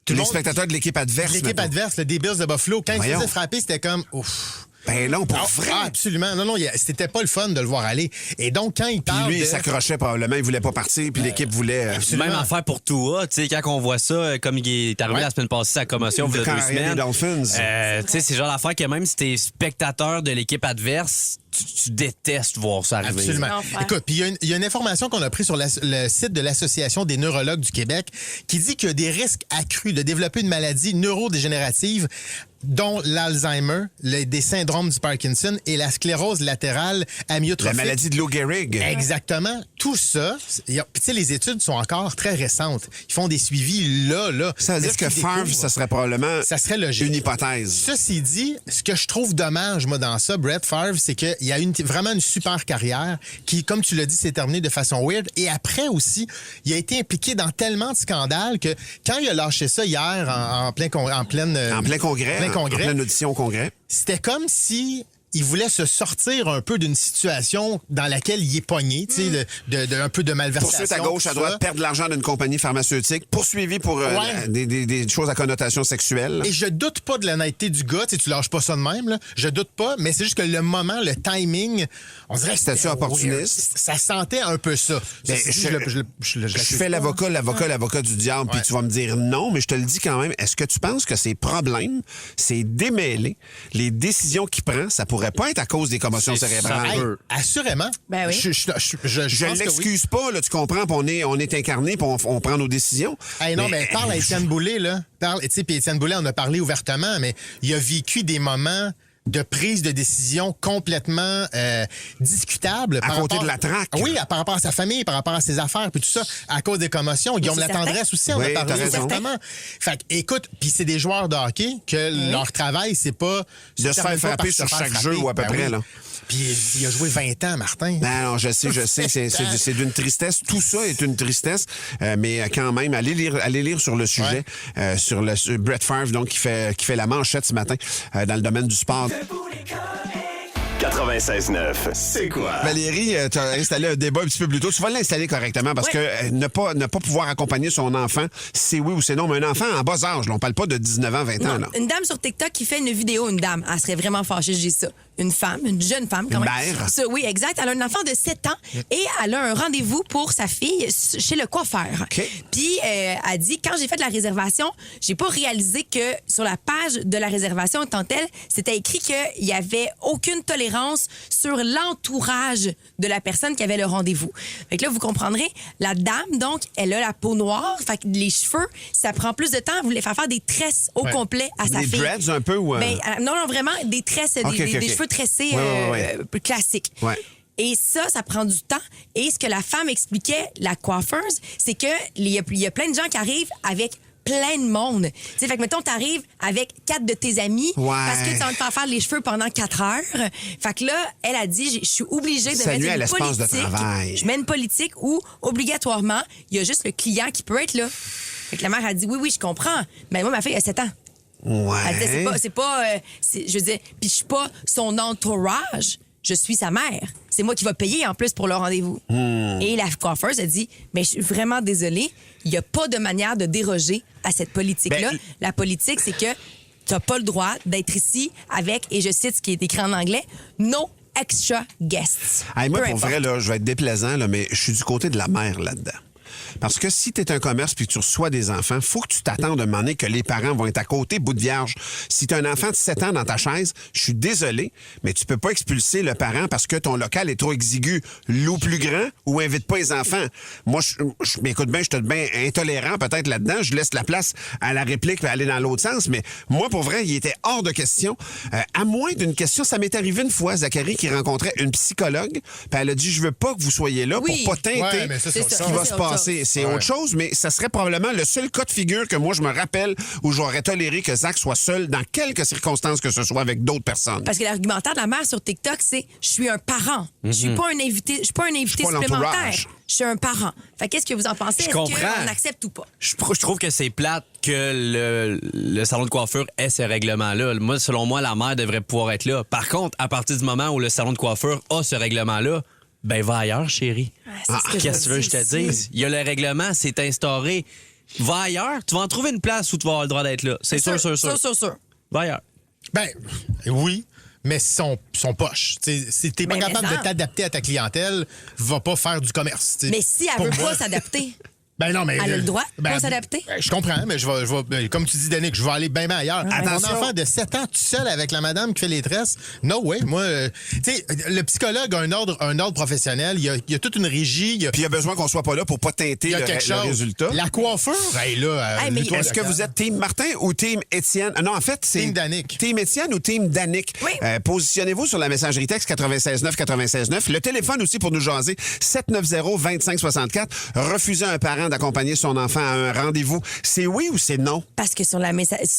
Speaker 2: Les spectateurs de l'équipe adverse.
Speaker 12: L'équipe adverse, des Bills de Buffalo. Quand ils se faisaient frapper, c'était comme... Ouf.
Speaker 2: Ben non, pour vrai.
Speaker 12: Absolument. Non, c'était pas le fun de le voir aller. Et donc, quand il parle
Speaker 2: lui, il s'accrochait probablement, il voulait pas partir, puis l'équipe voulait...
Speaker 5: Même affaire pour Tua, tu sais, quand on voit ça, comme il est arrivé la semaine passée, sa commotion, il y a 2 semaines.
Speaker 2: Dolphins.
Speaker 5: Tu sais, c'est genre l'affaire que même si t'es spectateur de l'équipe adverse, tu détestes voir ça arriver.
Speaker 12: Absolument. Écoute, puis il y a une information qu'on a prise sur le site de l'Association des neurologues du Québec qui dit qu'il y a des risques accrus de développer une maladie neurodégénérative dont l'Alzheimer, des syndromes du Parkinson et la sclérose latérale amyotrophique.
Speaker 2: La maladie de Lou Gehrig.
Speaker 12: Exactement. Tout ça, tu sais, les études sont encore très récentes. Ils font des suivis là.
Speaker 2: Ça veut dire que Favre, ça serait probablement
Speaker 12: logique.
Speaker 2: Une hypothèse.
Speaker 12: Ceci dit, ce que je trouve dommage, moi, dans ça, Brett Favre, c'est qu'il y a vraiment une super carrière qui, comme tu l'as dit, s'est terminée de façon weird. Et après aussi, il a été impliqué dans tellement de scandales que quand il a lâché ça hier en plein congrès...
Speaker 2: En pleine audition au Congrès.
Speaker 12: C'était comme si il voulait se sortir un peu d'une situation dans laquelle il est pogné, tu sais, un peu de malversation.
Speaker 2: Poursuite à gauche, à droite, perdre de l'argent d'une compagnie pharmaceutique, poursuivi pour des choses à connotation sexuelle.
Speaker 12: Et je doute pas de l'honnêteté du gars, tu lâches pas ça de même, là. Je doute pas, mais c'est juste que le moment, le timing, on dirait que
Speaker 2: c'était opportuniste.
Speaker 12: Ça sentait un peu ça.
Speaker 2: Je fais l'avocat du diable, puis tu vas me dire non, mais je te le dis quand même. Est-ce que tu penses que ces problèmes, ces démêlés, les décisions qu'il prend, ça pourrait pas être à cause des commotions cérébrales?
Speaker 12: Assurément.
Speaker 3: Ben oui.
Speaker 2: Je l'excuse pas, là, tu comprends, puis on est incarné, puis on prend nos décisions.
Speaker 12: Non, mais parle à Étienne Boulay, là. Puis Étienne Boulay en a parlé ouvertement, mais il a vécu des moments de prise de décision complètement discutable.
Speaker 2: À côté de la traque.
Speaker 12: Oui, par rapport à sa famille, par rapport à ses affaires, puis tout ça, à cause des commotions. Guillaume Latendresse aussi, on a parlé exactement. Fait que, écoute, puis c'est des joueurs de hockey que leur travail, c'est pas...
Speaker 2: de se faire frapper sur chaque jeu ou à peu près, là.
Speaker 12: Puis il a joué 20 ans, Martin.
Speaker 2: Non, je sais. C'est d'une tristesse. Tout ça est une tristesse. Mais quand même, allez lire sur le sujet, sur Brett Favre, donc, qui fait la manchette ce matin dans le domaine du sport.
Speaker 1: 96.9, c'est quoi?
Speaker 2: Valérie, tu as installé un débat un petit peu plus tôt. Tu vas l'installer correctement parce que ne pas pouvoir accompagner son enfant, c'est oui ou c'est non. Mais un enfant en bas âge, là, on parle pas de 19 ans, 20 ans. Là.
Speaker 3: Une dame sur TikTok qui fait une vidéo, une dame, elle serait vraiment fâchée, je dis ça. Une femme, une jeune femme quand même.
Speaker 2: Mère.
Speaker 3: Ça, oui, exact. Elle a un enfant de 7 ans et elle a un rendez-vous pour sa fille chez le coiffeur.
Speaker 2: Okay.
Speaker 3: Puis elle dit, quand j'ai fait de la réservation, j'ai pas réalisé que sur la page de la réservation en tant que telle, c'était écrit qu'il y avait aucune tolérance sur l'entourage de la personne qui avait le rendez-vous. Fait que là, vous comprendrez, la dame, donc, elle a la peau noire, fait que les cheveux, ça prend plus de temps. Elle voulait faire des tresses au complet à sa fille.
Speaker 2: Des dreads un peu ou...
Speaker 3: Ben, non, vraiment, des tresses, des cheveux tressés classiques.
Speaker 2: Ouais.
Speaker 3: Et ça prend du temps. Et ce que la femme expliquait, la coiffeuse, c'est que il y a plein de gens qui arrivent avec plein de monde. T'sais, fait que, mettons, t'arrives avec 4 de tes amis parce que tu vas te faire les cheveux pendant 4 heures. Fait que là, elle a dit, je suis obligée de mettre une politique.
Speaker 2: De travail.
Speaker 3: Je mets une politique où, obligatoirement, il y a juste le client qui peut être là. Fait que la mère a dit, oui, je comprends. Mais moi, ma fille a 7 ans.
Speaker 2: Ouais.
Speaker 3: Elle disait, c'est pas je veux dire, puis je suis pas son entourage, je suis sa mère. C'est moi qui va payer en plus pour le rendez-vous. Et la coiffeuse a dit, mais je suis vraiment désolée, il n'y a pas de manière de déroger à cette politique-là. La politique, c'est que tu n'as pas le droit d'être ici avec, et je cite ce qui est écrit en anglais, no extra guests.
Speaker 2: Hey, moi, pour vrai, là, je vais être déplaisant, là, mais je suis du côté de la mère là-dedans. Parce que si tu es un commerce puis que tu reçois des enfants, faut que tu t'attendes à un moment donné que les parents vont être à côté, bout de vierge. Si tu as un enfant de 7 ans dans ta chaise, je suis désolé, mais tu peux pas expulser le parent parce que ton local est trop exigu. Loue plus grand ou invite pas les enfants. Moi, écoute bien, je suis bien intolérant peut-être là-dedans. Je laisse la place à la réplique et aller dans l'autre sens. Mais moi, pour vrai, il était hors de question. À moins d'une question, ça m'est arrivé une fois, Zachary, qui rencontrait une psychologue, puis elle a dit, je veux pas que vous soyez là pour pas teinter ce qui va se passer. C'est autre chose, mais ça serait probablement le seul cas de figure que moi, je me rappelle où j'aurais toléré que Zach soit seul dans quelques circonstances que ce soit avec d'autres personnes.
Speaker 3: Parce que l'argumentaire de la mère sur TikTok, c'est « je suis un parent ». Je suis pas un invité, je suis pas un invité supplémentaire. Je suis un parent. Fait qu'est-ce que vous en pensez? Est-ce qu'on accepte ou pas?
Speaker 5: Je trouve que c'est plate que le salon de coiffure ait ces règlements-là. Moi, selon moi, la mère devrait pouvoir être là. Par contre, à partir du moment où le salon de coiffure a ce règlement-là, ben va ailleurs, chérie. Qu'est-ce que tu veux que je te dise? Il y a le règlement, c'est instauré. Va ailleurs, tu vas en trouver une place où tu vas avoir le droit d'être là. C'est sûr. Va ailleurs.
Speaker 12: Ben, oui. Mais son poche. Si t'es pas capable de t'adapter à ta clientèle, va pas faire du commerce.
Speaker 3: Mais si elle veut pas s'adapter...
Speaker 12: Ben non, mais
Speaker 3: elle a le droit de s'adapter.
Speaker 12: Je comprends, mais je vais comme tu dis, Danick, je vais aller bien ailleurs. Mon enfant de 7 ans, tout seul avec la madame qui fait les tresses, no way. Moi, tu sais, le psychologue a un ordre professionnel. Il y a toute une régie.
Speaker 2: Puis il y a besoin qu'on soit pas là pour pas teinter le résultat.
Speaker 12: La coiffure,
Speaker 2: est-ce que vous êtes team Martin ou team Étienne? Non, en fait, c'est...
Speaker 12: Team Danick.
Speaker 2: Team Étienne ou team Danick?
Speaker 3: Oui.
Speaker 2: Positionnez-vous sur la messagerie texte 96.9. Le téléphone aussi pour nous jaser, 790-2564. Refusez un parent d'accompagner son enfant à un rendez-vous, c'est oui ou c'est non? Parce que
Speaker 3: sur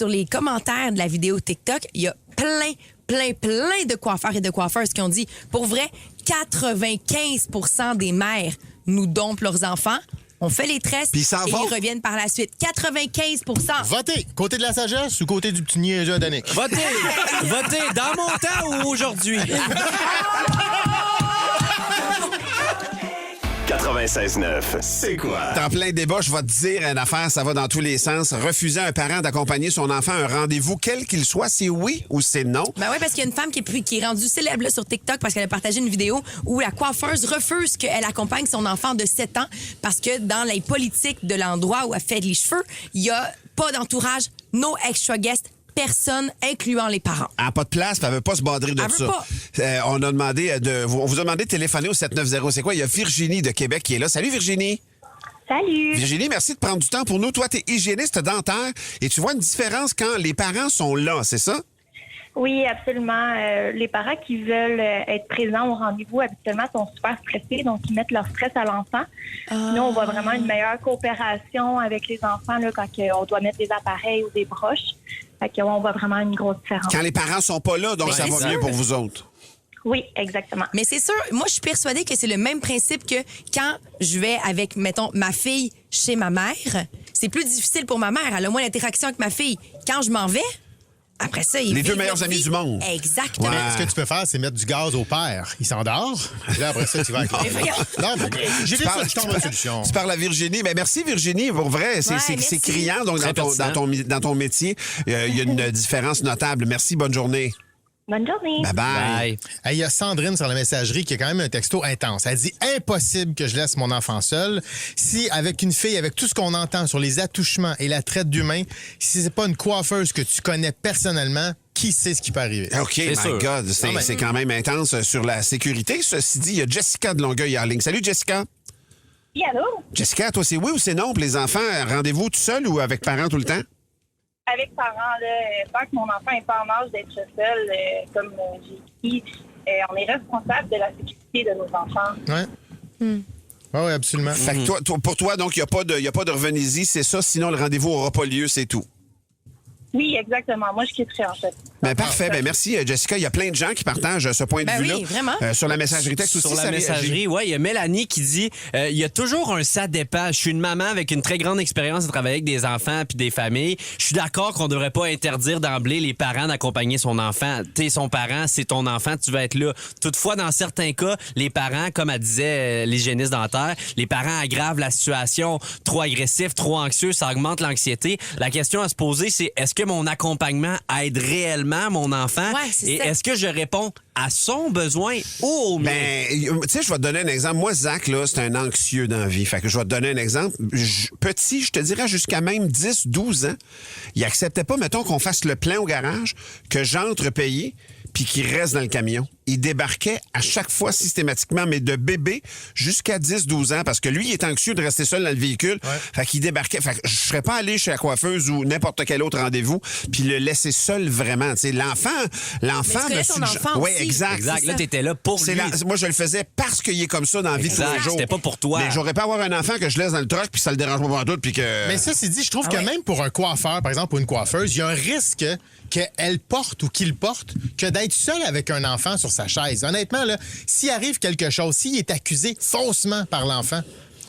Speaker 3: les commentaires de la vidéo TikTok, il y a plein de coiffeurs et de coiffeuses qui ont dit, pour vrai, 95% des mères nous dompent leurs enfants. On fait les tresses et ils reviennent par la suite. 95%.
Speaker 12: Votez! Côté de la sagesse ou côté du petit niaiseux Danick?
Speaker 5: Votez! Votez! Dans mon temps ou aujourd'hui?
Speaker 1: 96.9, c'est quoi?
Speaker 2: En plein débat, je vais te dire une affaire, ça va dans tous les sens. Refuser à un parent d'accompagner son enfant à un rendez-vous, quel qu'il soit, c'est oui ou c'est non?
Speaker 3: Ben oui, parce qu'il y a une femme qui est rendue célèbre là, sur TikTok parce qu'elle a partagé une vidéo où la coiffeuse refuse qu'elle accompagne son enfant de 7 ans parce que dans les politiques de l'endroit où elle fait les cheveux, il n'y a pas d'entourage, no extra guest. Personne, incluant les parents.
Speaker 2: Elle n'a pas de place, elle ne veut pas se badrer de
Speaker 3: elle
Speaker 2: ça. On vous a demandé de téléphoner au 790. C'est quoi? Il y a Virginie de Québec qui est là. Salut Virginie.
Speaker 13: Salut.
Speaker 2: Virginie, merci de prendre du temps pour nous. Toi, tu es hygiéniste dentaire et tu vois une différence quand les parents sont là, c'est ça?
Speaker 13: Oui, absolument. Les parents qui veulent être présents au rendez-vous habituellement sont super stressés, donc ils mettent leur stress à l'enfant. Sinon, on voit vraiment une meilleure coopération avec les enfants là, quand on doit mettre des appareils ou des broches. Fait qu'on voit vraiment une grosse différence.
Speaker 2: Quand les parents sont pas là, donc ça va mieux pour vous autres.
Speaker 13: Oui, exactement.
Speaker 3: Mais c'est sûr, moi, je suis persuadée que c'est le même principe que quand je vais avec, mettons, ma fille chez ma mère. C'est plus difficile pour ma mère. Elle a moins d'interaction avec ma fille. Quand je m'en vais, après ça,
Speaker 2: les deux meilleurs amis du monde.
Speaker 3: Exactement.
Speaker 12: Ouais. Ce que tu peux faire, c'est mettre du gaz au père. Il s'endort. Là, après ça, tu vas avec Non, mais j'ai dit ça, je tombe en solution.
Speaker 2: Tu parles à Virginie. Ben, merci, Virginie. Pour vrai, c'est criant. Donc, dans ton métier, il y a une différence notable. Merci, bonne journée.
Speaker 13: Bonne journée.
Speaker 2: Bye-bye.
Speaker 12: Il y a Sandrine sur la messagerie qui a quand même un texto intense. Elle dit « Impossible que je laisse mon enfant seul. Si, avec une fille, avec tout ce qu'on entend sur les attouchements et la traite d'humain, si c'est pas une coiffeuse que tu connais personnellement, qui sait ce qui peut arriver? »
Speaker 2: OK, my God. C'est quand même intense sur la sécurité. Ceci dit, il y a Jessica de Longueuil en ligne. Salut, Jessica.
Speaker 13: Oui, allô?
Speaker 2: Jessica, toi, c'est oui ou c'est non pour les enfants? Rendez-vous tout seul ou avec parents tout le temps?
Speaker 13: Avec parents, là, tant que mon enfant n'est pas en âge d'être seul, comme j'ai dit, on est responsable de la sécurité de nos enfants.
Speaker 12: Oui. Oui, absolument.
Speaker 2: Fait que toi, pour toi, donc, il n'y a pas de revenez-y, c'est ça, sinon le rendez-vous n'aura pas lieu, c'est tout.
Speaker 13: Oui, exactement. Moi, je quitterai en fait.
Speaker 2: Ben, parfait. Ben, merci, Jessica. Il y a plein de gens qui partagent ce point de vue-là.
Speaker 3: Oui, vraiment.
Speaker 2: Sur la messagerie texte aussi.
Speaker 5: Sur la messagerie, oui. Il y a Mélanie qui dit il y a toujours un ça dépend. Je suis une maman avec une très grande expérience de travailler avec des enfants puis des familles. Je suis d'accord qu'on ne devrait pas interdire d'emblée les parents d'accompagner son enfant. T'es son parent, c'est ton enfant, tu vas être là. Toutefois, dans certains cas, les parents, comme elle disait l'hygiéniste dentaire, les parents aggravent la situation. Trop agressif, trop anxieux, ça augmente l'anxiété. La question à se poser, c'est est-ce que mon accompagnement aide réellement mon enfant?
Speaker 3: Ouais, c'est
Speaker 5: et
Speaker 3: ça.
Speaker 5: est-ce que je réponds à son besoin ou au mien?
Speaker 2: Ben, tu sais, je vais te donner un exemple. Moi, Zach, là, c'est un anxieux dans la vie. Fait que je vais te donner un exemple. Petit, je te dirais jusqu'à même 10, 12 ans, il acceptait pas, mettons, qu'on fasse le plein au garage, que j'entre payer, puis qu'il reste dans le camion. Il débarquait à chaque fois systématiquement, mais de bébé jusqu'à 10-12 ans, parce que lui, il est anxieux de rester seul dans le véhicule. Ouais. Fait qu'il débarquait. Fait que je serais pas allé chez la coiffeuse ou n'importe quel autre rendez-vous, puis le laisser seul vraiment. T'sais, l'enfant
Speaker 3: me suggère.
Speaker 2: Oui, exact.
Speaker 5: Là, t'étais là pour lui.
Speaker 2: Moi, je le faisais parce qu'il est comme ça dans la vie de tous les jours.
Speaker 5: C'était pas pour toi.
Speaker 2: Mais j'aurais pas avoir un enfant que je laisse dans le truck, puis ça le dérange pas pour tout, puis que...
Speaker 12: Mais ça, c'est dit, je trouve que même pour un coiffeur, par exemple, ou une coiffeuse, il y a un risque qu'elle porte ou qu'il porte que d'être seul avec un enfant sur sa chaise. Honnêtement, là, s'il arrive quelque chose, s'il est accusé faussement par l'enfant,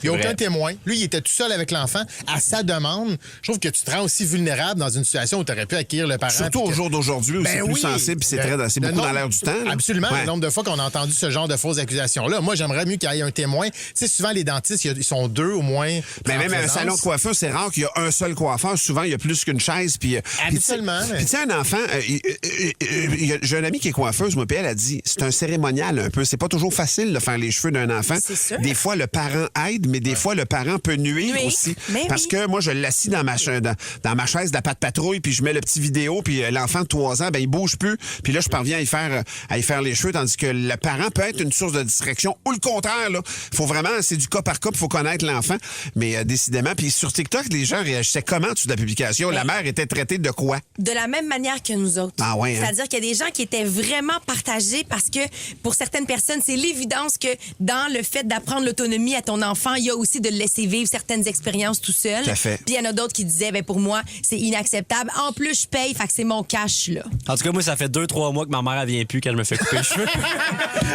Speaker 12: il n'y a aucun témoin. Lui, il était tout seul avec l'enfant. À sa demande, je trouve que tu te rends aussi vulnérable dans une situation où tu aurais pu acquérir le parent.
Speaker 2: Surtout au jour d'aujourd'hui, où c'est plus sensible, puis c'est beaucoup dans l'air du temps. Là.
Speaker 12: Absolument. Ouais. Le nombre de fois qu'on a entendu ce genre de fausses accusations-là. Moi, j'aimerais mieux qu'il y ait un témoin. Tu sais, souvent, les dentistes, ils sont deux au moins.
Speaker 2: Mais même un salon de coiffeur, c'est rare qu'il y a un seul coiffeur. Souvent, il y a plus qu'une chaise. Puis,
Speaker 12: absolument.
Speaker 2: Puis, tu sais, un enfant, j'ai un ami qui est coiffeuse, moi, puis elle a dit, c'est un cérémonial un peu. C'est pas toujours facile de faire les cheveux d'un enfant. Des fois, le parent aide, mais des fois, le parent peut nuire aussi. Parce que moi, je l'assis dans ma chaise de la patte patrouille, puis je mets le petit vidéo, puis l'enfant de 3 ans, ben il bouge plus. Puis là, je parviens à y faire les cheveux, tandis que le parent peut être une source de distraction. Ou le contraire, là. Faut vraiment, c'est du cas par cas, il faut connaître l'enfant. Mais décidément, puis sur TikTok, les gens réagissaient comment sur la publication? La mère était traitée de quoi?
Speaker 3: De la même manière que nous autres.
Speaker 2: Ah ouais,
Speaker 3: C'est-à-dire qu'il y a des gens qui étaient vraiment partagés parce que pour certaines personnes, c'est l'évidence que dans le fait d'apprendre l'autonomie à ton enfant, il y a aussi de le laisser vivre certaines expériences tout seul. Puis il y en a d'autres qui disaient, pour moi, c'est inacceptable. En plus, je paye, fait que c'est mon cash, là.
Speaker 5: En tout cas, moi, ça fait 2-3 mois que ma mère, elle vient plus quand elle me fait couper les cheveux.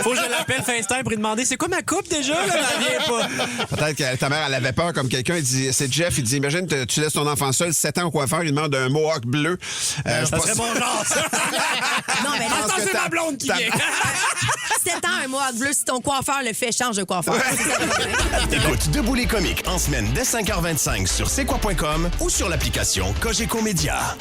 Speaker 5: Faut que je l'appelle FaceTime pour lui demander, c'est quoi ma coupe déjà? Là? Elle vient pas.
Speaker 2: Peut-être que ta mère, elle avait peur comme quelqu'un. Il dit, c'est Jeff, il dit, imagine, tu laisses ton enfant seul, 7 ans au coiffeur, il demande un mohawk bleu.
Speaker 5: Ça serait mon genre, ça.
Speaker 3: Non, mais là,
Speaker 5: c'est ma blonde qui vient.
Speaker 3: 7 ans, un mohawk bleu, si ton coiffeur le fait, change de coiffeur.
Speaker 1: Écoute Debout les comiques en semaine dès 5h25 sur c'est quoi.com ou sur l'application Cogeco Média.